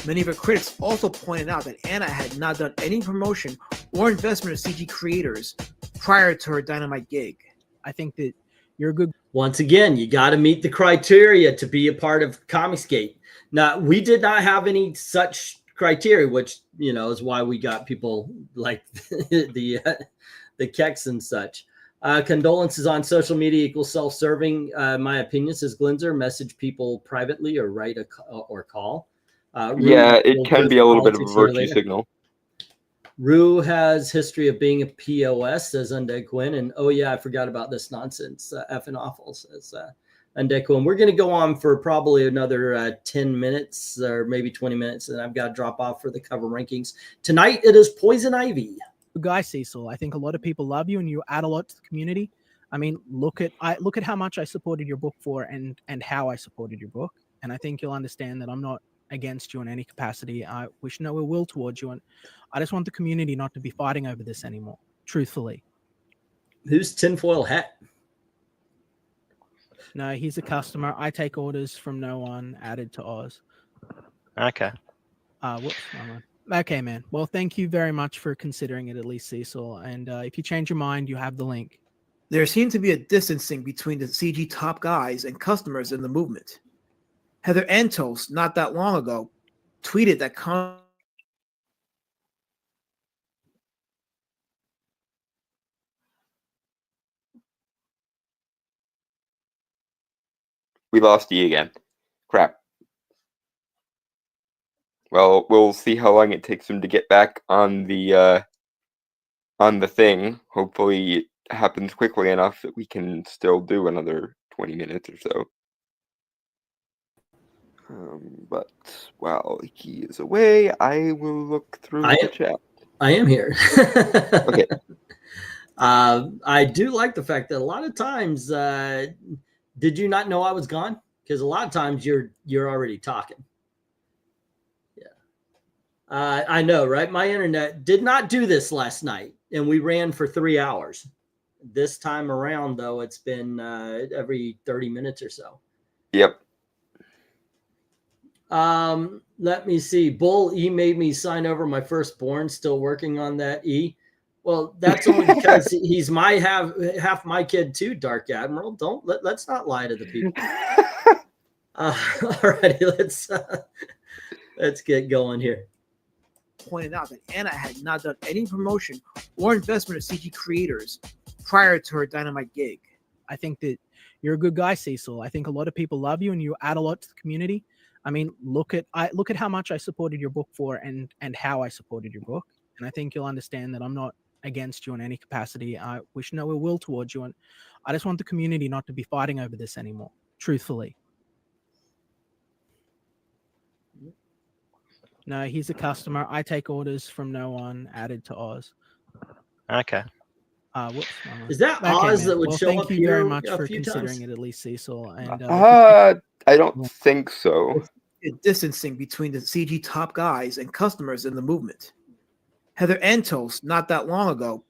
Many of her critics also pointed out that Anna had not done any promotion or investment of CG creators prior to her Dynamite gig. I think that you're a good. Once again, you got to meet the criteria to be a part of Comicsgate. Now, we did not have any such criteria, which, you know, is why we got people like the Kex and such. Condolences on social media equals self-serving. My opinion, says Glinzer, message people privately or write or call. Yeah, it can be a little bit of a virtue signal. Rue has history of being a POS, says Undead Quinn. And oh yeah, I forgot about this nonsense. Effing awful, says Undead Quinn. We're going to go on for probably another 10 minutes or maybe 20 minutes. And I've got to drop off for the cover rankings. Tonight it is Poison Ivy. Good guy, Cecil. I think a lot of people love you and you add a lot to the community. I mean, look at how much I supported your book for and how I supported your book. And I think you'll understand that I'm not against you in any capacity. I wish no ill will towards you, and I just want the community not to be fighting over this anymore, truthfully. Who's Tinfoil Hat? No, he's a customer. I take orders from no one, added to Oz. Okay. Whoops, okay, man. Well, thank you very much for considering it, at least, Cecil. And if you change your mind, you have the link. There seemed to be a distancing between the CG top guys and customers in the movement. Heather Antos, not that long ago, tweeted that We lost E again. Crap. Well, we'll see how long it takes him to get back on the thing. Hopefully it happens quickly enough that we can still do another 20 minutes or so. But while he is away, I will look through the chat. I am here. Okay. I do like the fact that a lot of times, did you not know I was gone? Because a lot of times you're already talking. Yeah. I know, right? My internet did not do this last night, and we ran for 3 hours. This time around, though, it's been every 30 minutes or so. Yep. Let me see. Bull E made me sign over my firstborn. Still working on that, E. Well, that's only because he's half my kid too, Dark Admiral. Let's not lie to the people. Alrighty, let's get going here. Pointed out that Anna had not done any promotion or investment of CG creators prior to her Dynamite gig. I think that you're a good guy, Cecil. I think a lot of people love you and you add a lot to the community. I mean, look at how much I supported your book for and how I supported your book. And I think you'll understand that I'm not against you in any capacity. I wish no ill will towards you. And I just want the community not to be fighting over this anymore, truthfully. No, he's a customer. I take orders from no one, added to Oz. Okay. Whoops. Is that Oz man. that would well, show thank up you here very much a for few considering times? it, at least, Cecil. And I don't think so. Distancing between the CG top guys and customers in the movement. Heather Antos, not that long ago,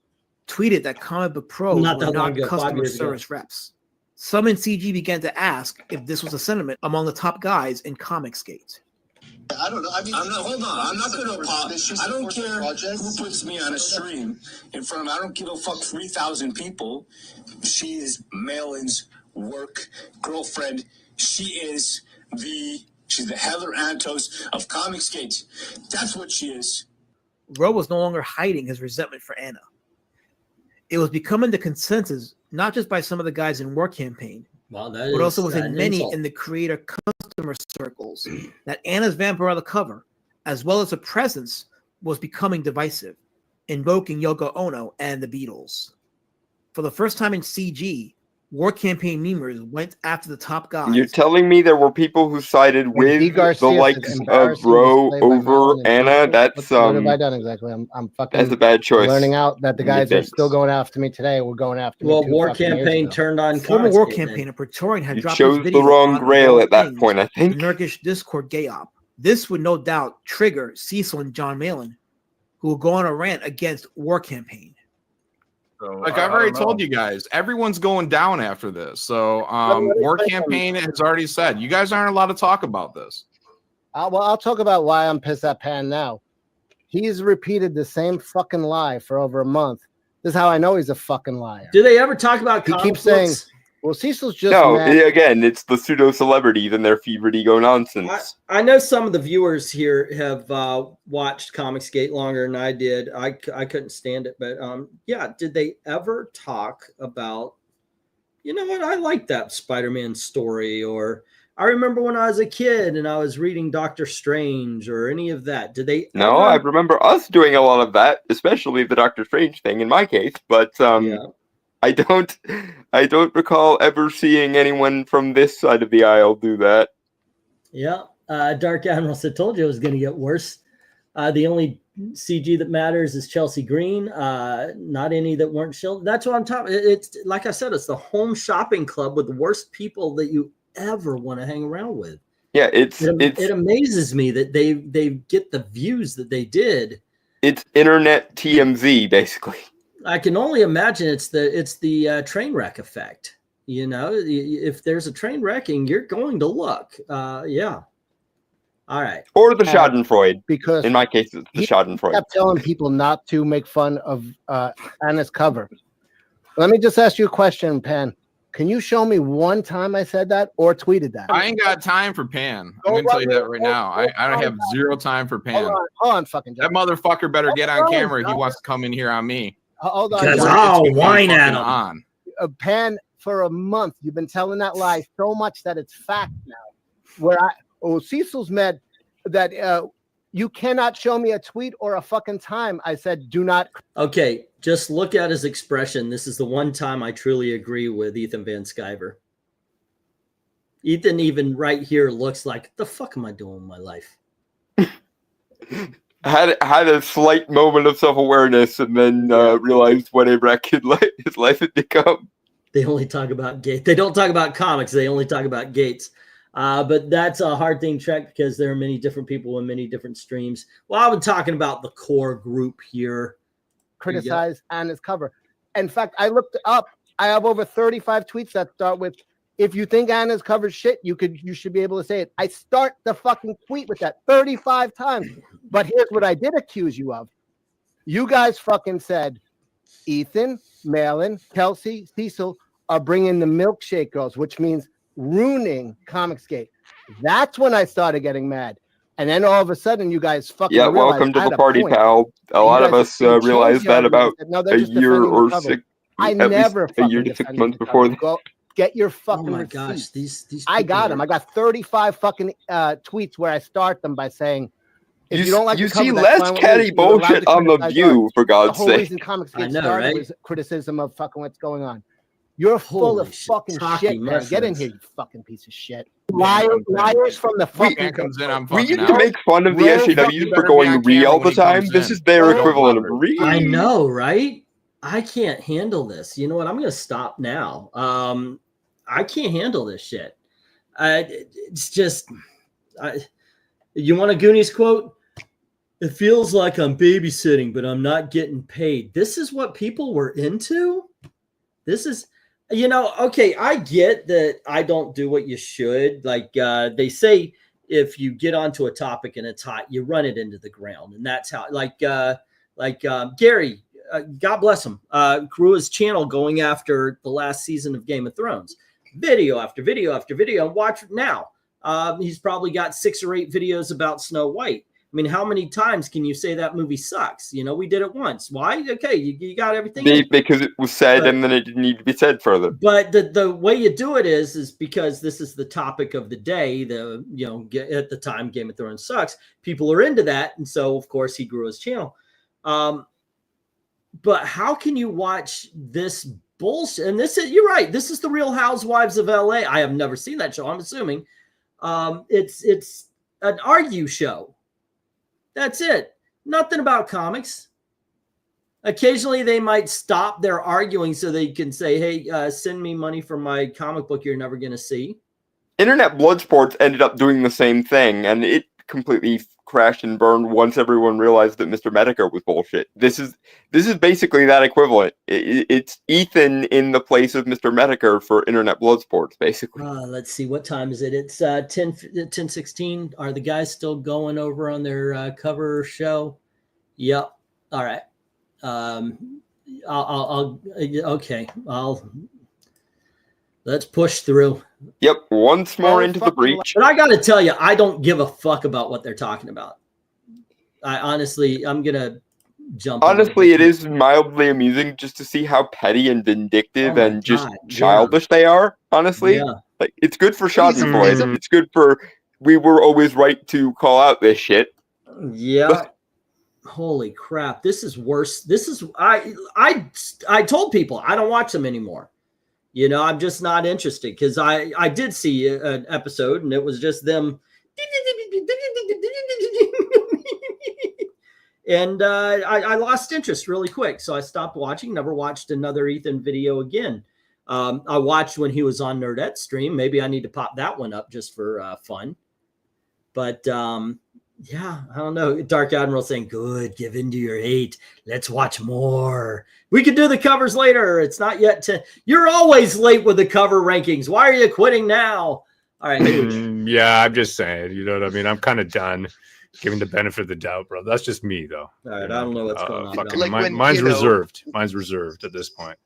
tweeted that comic book pros Not were that long not ago, 5 customer years ago. service reps. Some in CG began to ask if this was a sentiment among the top guys in Comicsgate. I don't know. I mean, hold on. I'm not going to apologize. I don't care who puts me on a stream in front of me. I don't give a fuck 3,000 people. She is Malin's work girlfriend. She's the Heather Antos of Comicsgate. That's what she is. Rowe was no longer hiding his resentment for Anna. It was becoming the consensus, not just by some of the guys in War Campaign, but also within many in the creator customer circles, that Anna's Vampirella cover, as well as her presence, was becoming divisive, invoking Yoko Ono and the Beatles. For the first time in CG, War Campaign memers went after the top guys. You're telling me there were people who sided with the likes of Roe over Anna? That's What have I done exactly? I'm fucking. That's a bad choice. Learning out that the guys are still going after me today. We're going after me. Well, two War fucking years Campaign ago. turned on Former War Comicsgate, Campaign, a Praetorian had You dropped chose his the video wrong on grail All at that Things, point, I think. the Nurkish Discord Gayop. This would no doubt trigger Cecil and Jon Malin, who will go on a rant against War Campaign. Like I've already told you guys, everyone's going down after this. So War Campaign has already said you guys aren't allowed to talk about this. Well, I'll talk about why I'm pissed at Pan now. He's repeated the same fucking lie for over a month. This is how I know he's a fucking liar. Do they ever talk about He comic keeps saying, books? well, Cecil's just No, mad. again, it's the pseudo celebrities and their fevered ego nonsense. I know some of the viewers here have watched Comicsgate longer than I did. I couldn't stand it, but yeah, did they ever talk about, you know what, I like that Spider-Man story, or I remember when I was a kid and I was reading Doctor Strange, or any of that? Did they? No, I remember us doing a lot of that, especially the Doctor Strange thing in my case. But I don't recall ever seeing anyone from this side of the aisle do that. Yeah, Dark Admiral said, "Told you it was going to get worse." The only CG that matters is Chelsea Green. Not any that weren't shielded. That's what I'm talking. It's like I said, it's the home shopping club with the worst people that you ever want to hang around with. Yeah, it amazes me that they get the views that they did. It's internet TMZ, basically. I can only imagine it's the train wreck effect. You know, if there's a train wrecking, you're going to look. Yeah. All right. Or the Schadenfreude. Because in my case, it's the Schadenfreude. Kept telling people not to make fun of Anna's cover. Let me just ask you a question, Pan. Can you show me one time I said that or tweeted that? I ain't got time for Pan. I'm gonna tell you that right now. I don't have zero time for Pan. Hold on, fucking John. That motherfucker better get on camera if he wants to come in here on me. Hold on. Because I'll whine at him. On. Pan, for a month, you've been telling that lie so much that it's fact now. Cecil's mad that you cannot show me a tweet or a fucking time. I said, do not. Okay, just look at his expression. This is the one time I truly agree with Ethan Van Sciver. Ethan even right here looks like, the fuck am I doing with my life? Had a slight moment of self-awareness and then realized what a wreck his life had become. They only talk about Gates. They don't talk about comics. They only talk about Gates. But that's a hard thing to track because there are many different people in many different streams. Well, I've been talking about the core group here. Criticize Anna's cover. In fact, I looked up. I have over 35 tweets that start with If you think Anna's covered shit, you should be able to say it. I start the fucking tweet with that 35 times. But here's what I did accuse you of. You guys fucking said Ethan, Malin, Kelsey, Cecil are bringing the milkshake girls, which means ruining Comicsgate. That's when I started getting mad. And then all of a sudden, you guys fucking realized welcome to I had the a party, point. pal. A lot of us realized that about a year or six. I at least never a year fucking to 6 defended months the before. cover. Go get your fucking Oh my receipts. gosh, these I people got them. are- I got 35 fucking tweets where I start them by saying, if you, You, don't like you the cover, see that's less fine with catty me. You're allowed bullshit to on The criticize View, art. for The God's whole sake. reason Comicsgate I know, started right? was criticism of fucking what's going on. You're full Holy of fucking shiitake shit, man. Get in mushrooms. here, you fucking piece of shit. Liars from the fucking. That comes in, I'm We fucking used out. to make fun of the Roll SJWs fucking- for better be on going re camera all when the he time. comes This in. is their Roll equivalent of fucking- re. I know, right? I can't handle this. You know what? I'm going to stop now. I can't handle this shit. It's just, you want a Goonies quote? It feels like I'm babysitting, but I'm not getting paid. This is what people were into? This is, okay, I get that I don't do what you should. Like they say, if you get onto a topic and it's hot, you run it into the ground. And that's how, Gary, God bless him, grew his channel going after the last season of Game of Thrones. Video after video after video. Watch it now. He's probably got 6 or 8 videos about Snow White. I mean, how many times can you say that movie sucks? We did it once. Why? Okay, you got everything. Because it was said and then it didn't need to be said further. But the way you do it is because this is the topic of the day. At the time, Game of Thrones sucks. People are into that, and so of course he grew his channel. But how can you watch this bullshit? And you're right. This is the Real Housewives of LA. I have never seen that show. I'm assuming it's an argue show. That's it. Nothing about comics. Occasionally, they might stop their arguing so they can say, hey, send me money for my comic book you're never going to see. Internet Bloodsports ended up doing the same thing, and it completely crashed and burned once everyone realized that Mr. Medica was bullshit. This is basically that equivalent. It's Ethan in the place of Mr. Medica for Internet Bloodsports, basically. Let's see, what time is it? It's 10:16. Are the guys still going over on their cover show? Yep. All right. Let's push through. Yep, once more into the breach. But I got to tell you, I don't give a fuck about what they're talking about. I'm going to jump. Honestly, it is mildly amusing just to see how petty and vindictive and just childish they are, honestly. Yeah. Like, it's good for Schadenfreude. It's good for, we were always right to call out this shit. Yeah. Holy crap. This is worse. This is, I told people I don't watch them anymore. I'm just not interested because I did see an episode and it was just them. And I lost interest really quick. So I stopped watching, never watched another Ethan video again. I watched when he was on Nerdette stream. Maybe I need to pop that one up just for fun. But yeah, I don't know. Dark Admiral saying, good, give in to your hate. Let's watch more. We could do the covers later. It's not yet. You're always late with the cover rankings. Why are you quitting now? All right. Yeah, I'm just saying. You know what I mean? I'm kind of done giving the benefit of the doubt, bro. That's just me, though. All right. I don't know what's going on. Fucking, mine's reserved. Mine's reserved at this point.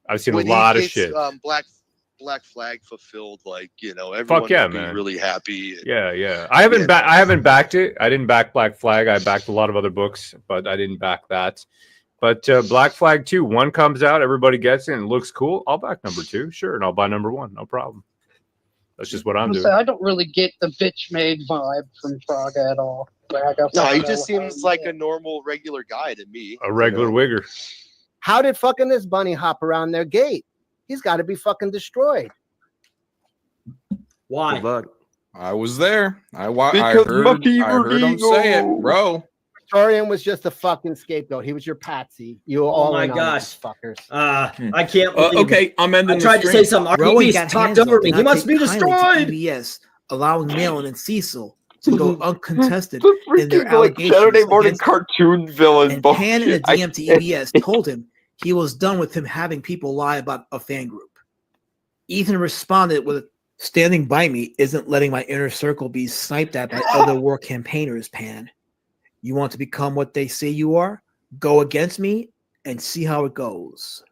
I've seen a lot of shit. Black Flag fulfilled, everyone yeah, would be man. really happy. Yeah. I haven't backed it. I didn't back Black Flag. I backed a lot of other books, but I didn't back that. But Black Flag 2, 1 comes out, everybody gets it and it looks cool. I'll back number 2, sure, and I'll buy number 1, no problem. That's just what I'm doing. I don't really get the bitch made vibe from Fraga at all. No, he just seems like a normal, regular guy to me. A regular wigger. How did fucking this bunny hop around their gate? He's got to be fucking destroyed. Why? I was there. I heard him Eagle. say it, bro. Historian was just a fucking scapegoat. He was your patsy. You were all my in on gosh. these fuckers. I can't believe okay, I'm ending I tried to say something. Rowan RPB's got talked hands over up me. and He not must take be kindly to destroyed. EBS, allowing Malin and Cecil to go uncontested in their Freaking, allegations. Saturday morning against him. cartoon villain And bullshit. Pan in a DM to I- EBS told him he was done with him having people lie about a fan group. Ethan responded with, "Standing by me isn't letting my inner circle be sniped at by other war campaigners, Pan. You want to become what they say you are? Go against me and see how it goes."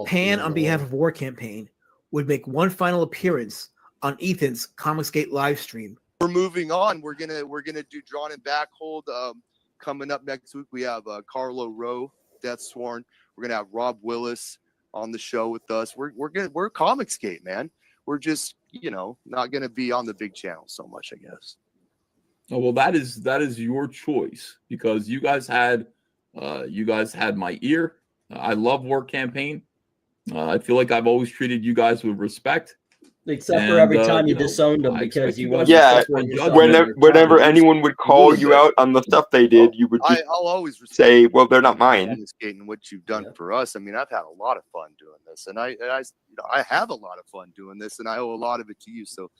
Pan, on behalf of War Campaign, would make one final appearance on Ethan's Comicsgate live stream. We're moving on. We're gonna do Drawn and Backhold. Coming up next week, we have Carlo Rowe, Death Sworn. We're gonna have Rob Willis on the show with us. We're Comicsgate, man. We're just not gonna be on the big channel so much, I guess. Oh, well, that is your choice, because you guys had my ear. I love War Campaign. I feel like I've always treated you guys with respect. Except for every time you disowned them because you wanted yeah. to Whenever anyone would call you out on the stuff they did, you would just I'll always say, "Well, they're not mine." And what you've done for us. I mean, I've had a lot of fun doing this, and I have a lot of fun doing this, and I owe a lot of it to you. So,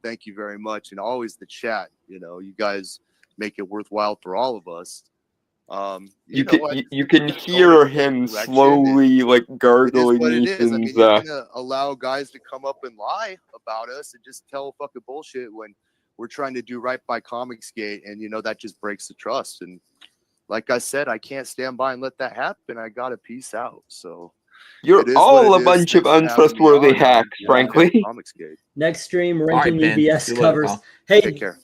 thank you very much, and always the chat. You guys make it worthwhile for all of us. You can hear him slowly gargling. It is. I mean, he's gonna allow guys to come up and lie about us and just tell fucking bullshit when we're trying to do right by Comicsgate, and that just breaks the trust. And like I said, I can't stand by and let that happen. I gotta peace out. So you're all a bunch of untrustworthy hacks, frankly. Next stream, ranking EBS covers. Hey, take care.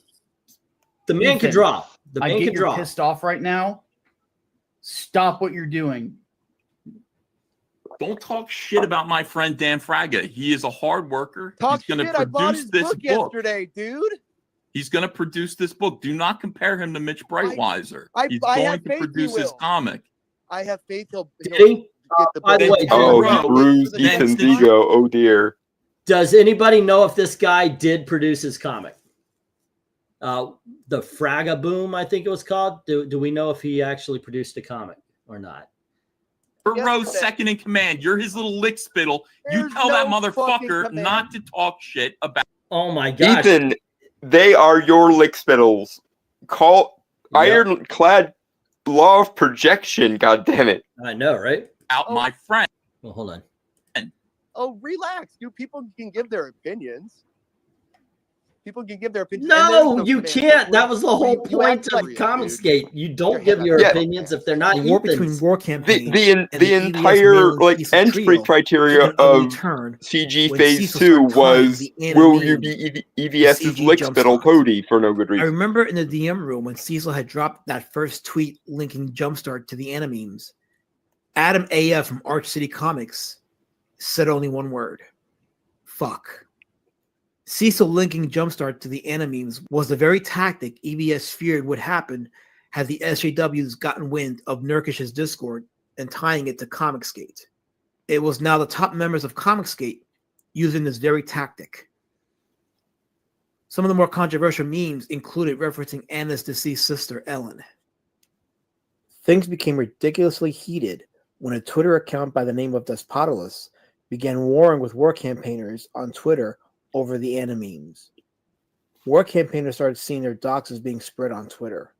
The man can draw. The I man get can you're draw. pissed off right now. Stop what you're doing. Don't talk shit about my friend Dan Fraga. He is a hard worker. Talk He's going shit. to I bought produce his this book yesterday, dude. He's going to produce this book. Do not compare him to Mitch Breitweiser. He's I going have to faith produce he his will. comic. I have faith he'll Did he? get the By the way, he bruised Ethan's ego. Oh dear. Does anybody know if this guy did produce his comic? The Fraga Boom, I think it was called. Do we know if he actually produced a comic or not? Burrow's second in command. You're his little lick spittle. You tell that motherfucker not to talk shit about. Oh my gosh, Ethan, they are your lick spittles. Call ironclad law of projection. God damn it! I know, right? Out my friend. Well, hold on. Oh, relax, dude. People can give their opinions. People can give their opinions. No, you can't. That was the whole point of Comicsgate. You don't give your opinions if they're not The war Ethan's. between War Campaign The and entire EBS entry trio criteria took an ugly of turn CG when Phase Cecil 2 started tying was, the will you animated be EVS's CG lick spittle Jumpstart. Cody for no good I reason? remember in the DM room when Cecil had dropped that first tweet linking Jumpstart to the Animemes. Adam AF from Arch City Comics said only one word: fuck. Cecil linking Jumpstart to the Animemes was the very tactic EBS feared would happen had the SJWs gotten wind of Nurkish's Discord and tying it to Comicsgate. It was now the top members of Comicsgate using this very tactic. Some of the more controversial memes included referencing Anna's deceased sister, Ellen. Things became ridiculously heated when a Twitter account by the name of Despotilus began warring with war campaigners on Twitter over the Animemes. War campaigners started seeing their doxes being spread on Twitter.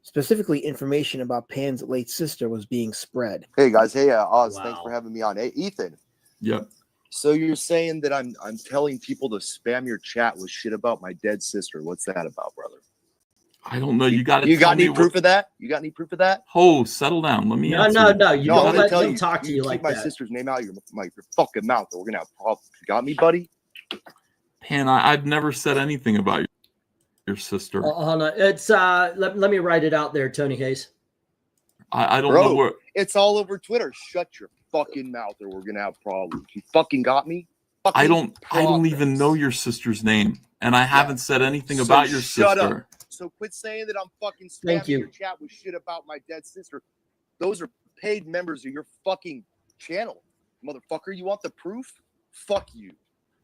Specifically, information about Pan's late sister was being spread. Hey guys, hey Oz, thanks for having me on. Hey Ethan. Yep. So you're saying that I'm telling people to spam your chat with shit about my dead sister? What's that about, brother? I don't know. You got any proof of that? You got any proof of that? Oh, settle down. Let me. No, answer. no. You don't let them you, talk to you like keep my that. sister's name out of your fucking mouth, or we're gonna have problems. You got me, buddy? Pan, I've never said anything about your sister. Hold on. It's let me write it out there, Tony Hayes. I don't Bro, know where. It's all over Twitter. Shut your fucking mouth, or we're gonna have problems. You fucking got me? I don't even know your sister's name, and I haven't said anything So about your shut sister. up. So quit saying that I'm fucking Thank spamming you. your chat with shit about my dead sister. Those are paid members of your fucking channel, motherfucker. You want the proof? Fuck you.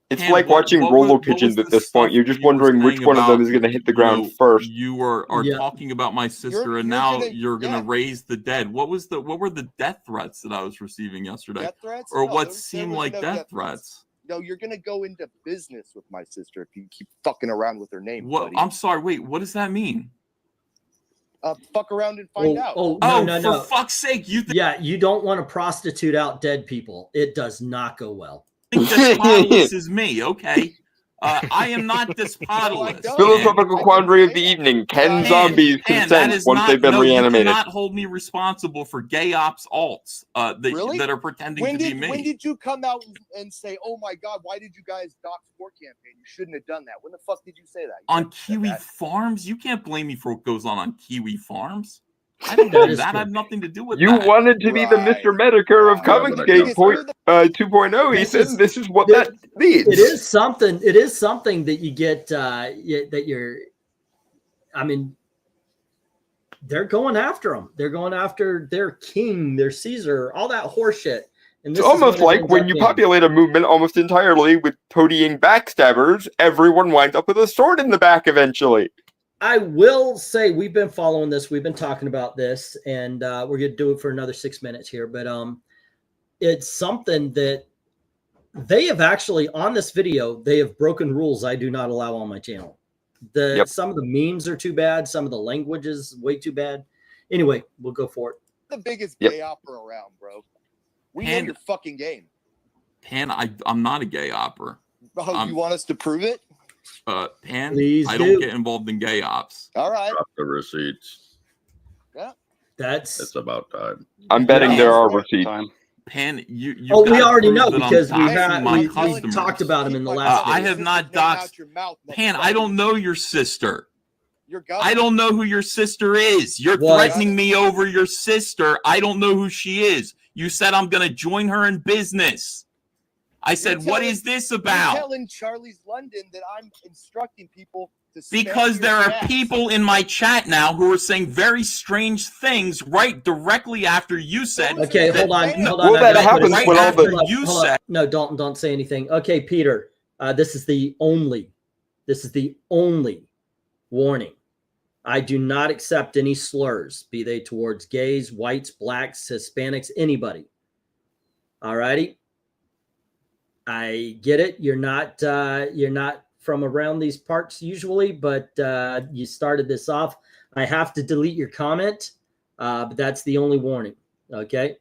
It's like watching Rolo Pigeons at this point. You're just wondering which one of them is going to hit the ground first. You are talking about my sister, and now you're gonna raise the dead. What were the death threats that I was receiving yesterday? Death threats? Or No, what there seemed was like no death threats? No, you're gonna go into business with my sister if you keep fucking around with her name. What? Buddy. I'm sorry. Wait. What does that mean? Fuck around and find out. No. For fuck's sake! Yeah, you don't want to prostitute out dead people. It does not go well. think Despotolus is me, okay? I am not Despotolus. Philosophical quandary of the evening. Can zombies consent once they've been reanimated? You cannot hold me responsible for gay ops alts that are pretending to be me. When did you come out and say, "Oh my God, why did you guys dox war campaign? You shouldn't have done that"? When the fuck did you say that? On Kiwi Farms? You can't blame me for what goes on Kiwi Farms. I didn't do that. I have nothing to do with You that. wanted to be the Mr. Medicare of Comicsgate 2.0. He said this is what that needs. It is something. It is something that you get. That you're. I mean, they're going after them. They're going after their king, their Caesar, all that horseshit. And It's almost like when you populate a movement almost entirely with toadying backstabbers, everyone winds up with a sword in the back eventually. I will say we've been following this. We've been talking about this, and we're going to do it for another 6 minutes here. But it's something that they have actually, on this video, they have broken rules I do not allow on my channel. Some of the memes are too bad. Some of the language is way too bad. Anyway, we'll go for it. The biggest gay opera around, bro. We know your fucking game. Pan, I'm not a gay opera. Oh, you want us to prove it? Pan, Please I do. don't get involved in gay ops. All right. Drop the receipts. Yeah. It's about time. I'm betting there are receipts. Pan, you we already know that I'm because we doxing my we talked about them in the last. I have not doxed. Pan, I don't know your sister. I don't know who your sister is. You're threatening me over your sister. I don't know who she is. You said I'm going to join her in business. I said, what is this about? You're telling Charlie's London that I'm instructing people to Because there are people in my chat now who are saying very strange things right directly after you said. Okay, hold on. Well, that happens right when all after the you said. No, don't say anything. Okay, Peter, this is the only warning. I do not accept any slurs, be they towards gays, whites, blacks, Hispanics, anybody. All righty. I get it. You're not from around these parts usually, but you started this off. I have to delete your comment, but that's the only warning. Okay.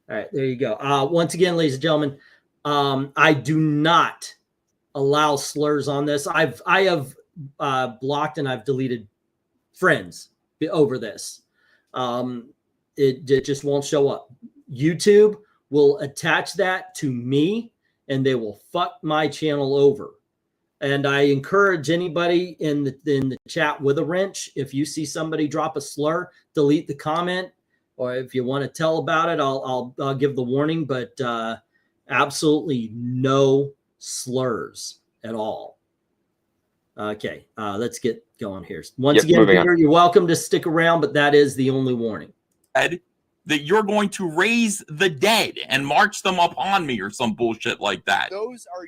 All right, there you go. Once again, ladies and gentlemen, I do not allow slurs on this. I have blocked and I've deleted friends over this. It just won't show up. YouTube will attach that to me and they will fuck my channel over. And I encourage anybody in the chat with a wrench, if you see somebody drop a slur, delete the comment, or if you want to tell about it, I'll give the warning, but absolutely no slurs at all. Okay, let's get going here. Once again, Peter, you're welcome to stick around, but that is the only warning. That you're going to raise the dead and march them upon me or some bullshit like that.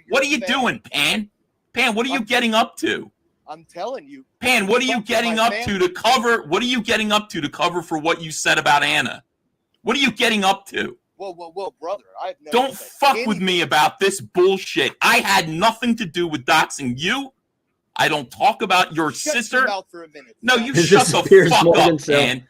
What are you doing, Pan? Pan, what are you getting up to? I'm telling you. Pan, what are you getting up to cover? What are you getting up to cover for what you said about Anna? What are you getting up to? Whoa, brother. Don't fuck with me about this bullshit. I had nothing to do with doxing you. I don't talk about your sister. Your mouth for a minute. No, you shut the fuck up, man.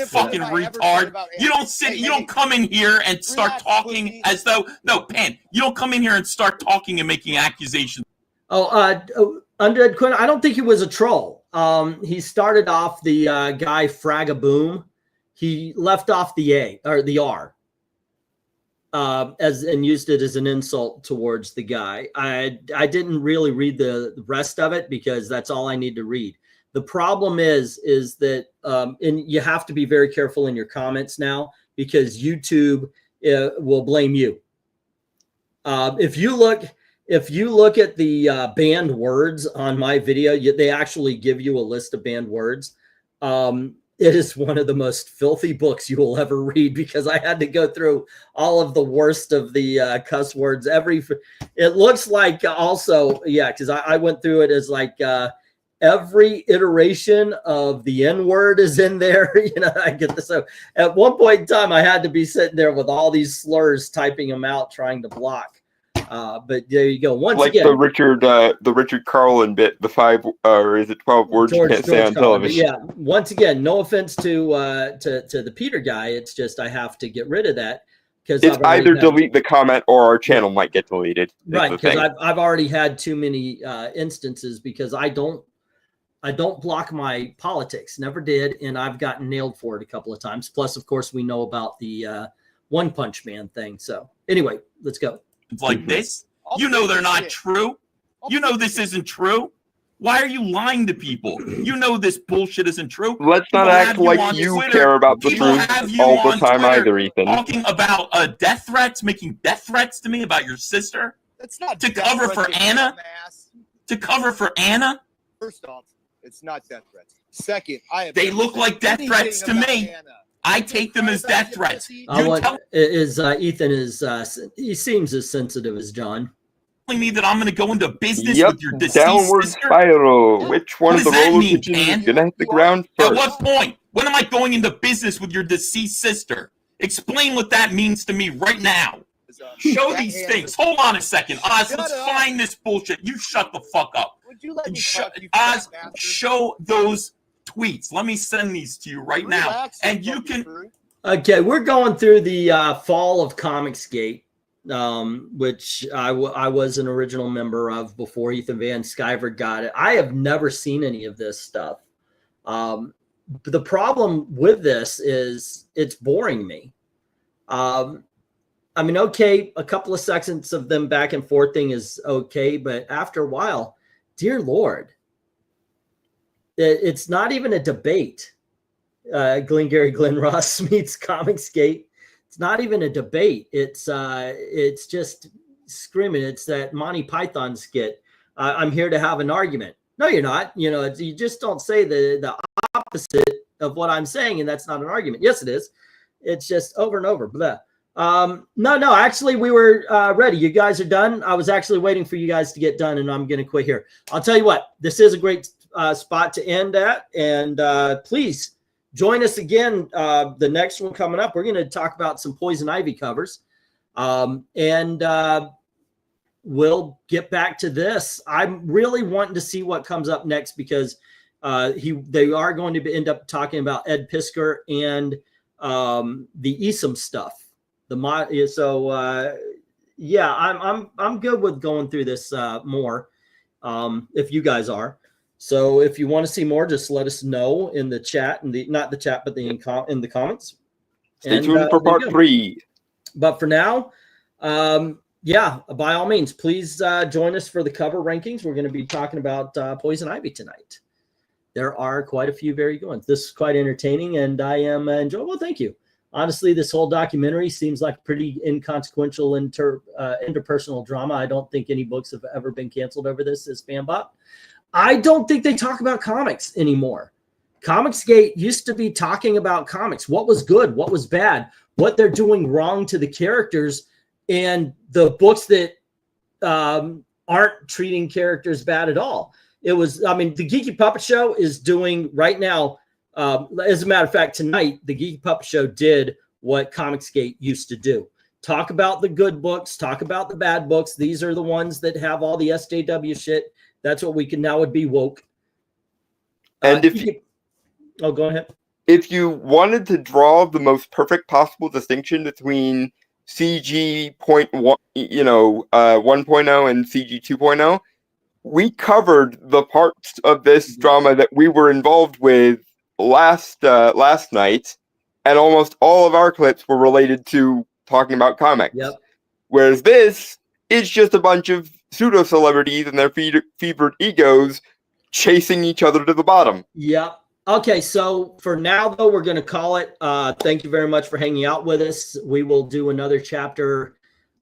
Fucking retard. You don't come in here and start talking as though, no, Pan, you don't come in here and start talking and making accusations. Undead Quinn, I don't think he was a troll. He started off the guy Fragaboom. He left off the A or the R and used it as an insult towards the guy. I didn't really read the rest of it because that's all I need to read. The problem is that and you have to be very careful in your comments now because YouTube will blame you. If you look at the banned words on my video, they actually give you a list of banned words. It is one of the most filthy books you will ever read because I had to go through all of the worst of the cuss words. It looks like also, yeah, because I went through it as like every iteration of the N-word is in there. You know, I get this. So at one point in time, I had to be sitting there with all these slurs, typing them out, trying to block. But there you go. Once like again, the Richard Carlin bit, the 5 or is it 12 words you can't say on television? Yeah. Once again, no offense to the Peter guy. It's just I have to get rid of that because it's either delete the comment or our channel might get deleted. Right, because I've already had too many instances because I don't block my politics, never did, and I've gotten nailed for it a couple of times. Plus, of course, we know about the One Punch Man thing. So anyway, let's go. It's like this. You know they're not true. You know this isn't true. Why are you lying to people? You know this bullshit isn't true. Let's not act like you care about the truth all the time either, Ethan. Talking about death threats, making death threats to me about your sister. That's not to cover for Anna. To cover for Anna. First off, it's not death threats. Second, they look like death threats to me. I take them as death threats. Ethan he seems as sensitive as John. Me that I'm going to go into business Yep, with your deceased downward sister? spiral. Which one What of the does that roller mean, coasters is Pan? gonna hit the ground At first? what point? When am I going into business with your deceased sister? Explain what that means to me right now. Show these things. Hold on a second. Oz, let's find this bullshit. You shut the fuck up. Would you let me Oz, show those tweets. Let me send these to you right now. And you can... Okay, we're going through the fall of Comicsgate, which I was an original member of before Ethan Van Sciver got it. I have never seen any of this stuff. But the problem with this is it's boring me. I mean, okay, a couple of seconds of them back and forthing is okay, but after a while, dear Lord, it's not even a debate. Glengarry Glen Ross meets Comicsgate. It's not even a debate. It's just screaming. It's that Monty Python skit. I'm here to have an argument. No, you're not. You know, you just don't say the opposite of what I'm saying, and that's not an argument. Yes, it is. It's just over and over. Blah. No. Actually, we were ready. You guys are done. I was actually waiting for you guys to get done, and I'm going to quit here. I'll tell you what. This is a great spot to end at, and please. Join us again. The next one coming up, we're going to talk about some Poison Ivy covers. And we'll get back to this. I'm really wanting to see what comes up next because they are going to end up talking about Ed Piskor and the Esom stuff. Yeah, I'm good with going through this more if you guys are. So if you want to see more, just let us know in the chat, not the chat, but in the comments. Stay tuned for part 3. But for now, yeah, by all means, please join us for the cover rankings. We're going to be talking about Poison Ivy tonight. There are quite a few very good ones. This is quite entertaining, and I am enjoying. Well, thank you. Honestly, this whole documentary seems like pretty inconsequential interpersonal drama. I don't think any books have ever been canceled over this as Fanbot. I don't think they talk about comics anymore. Comicsgate used to be talking about comics. What was good? What was bad? What they're doing wrong to the characters and the books that aren't treating characters bad at all. It was, I mean, the Geeky Puppet Show is doing right now. As a matter of fact, tonight, the Geeky Puppet Show did what Comicsgate used to do. Talk about the good books. Talk about the bad books. These are the ones that have all the SJW shit. That's what we can now would be woke. And go ahead. If you wanted to draw the most perfect possible distinction between CG 1.0 and CG 2.0, we covered the parts of this drama that we were involved with last night, and almost all of our clips were related to talking about comics. Yep. Whereas this is just a bunch of pseudo celebrities and their fevered egos chasing each other to the bottom. Yep. Okay, so for now, though, we're going to call it. Thank you very much for hanging out with us. We will do another chapter.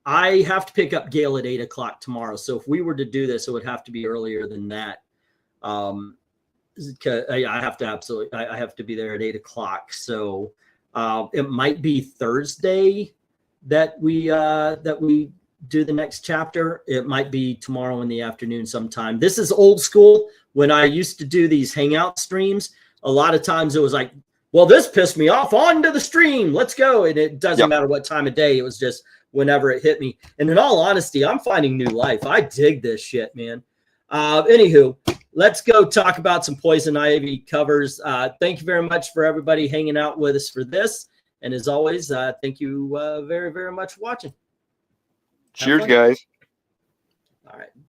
I have to pick up Gail at 8 o'clock tomorrow. So if we were to do this, it would have to be earlier than that. I have to be there at 8 o'clock. So it might be Thursday that we do the next chapter. It might be tomorrow in the afternoon sometime. This is old school. When I used to do these hangout streams, a lot of times it was like, well, this pissed me off, on to the stream, let's go. And it doesn't matter what time of day. It was just whenever it hit me. And in all honesty, I'm finding new life. I dig this shit, man. Anywho, let's go talk about some Poison Ivy covers. Thank you very much for everybody hanging out with us for this. And as always, thank you very, very much for watching. Cheers, guys.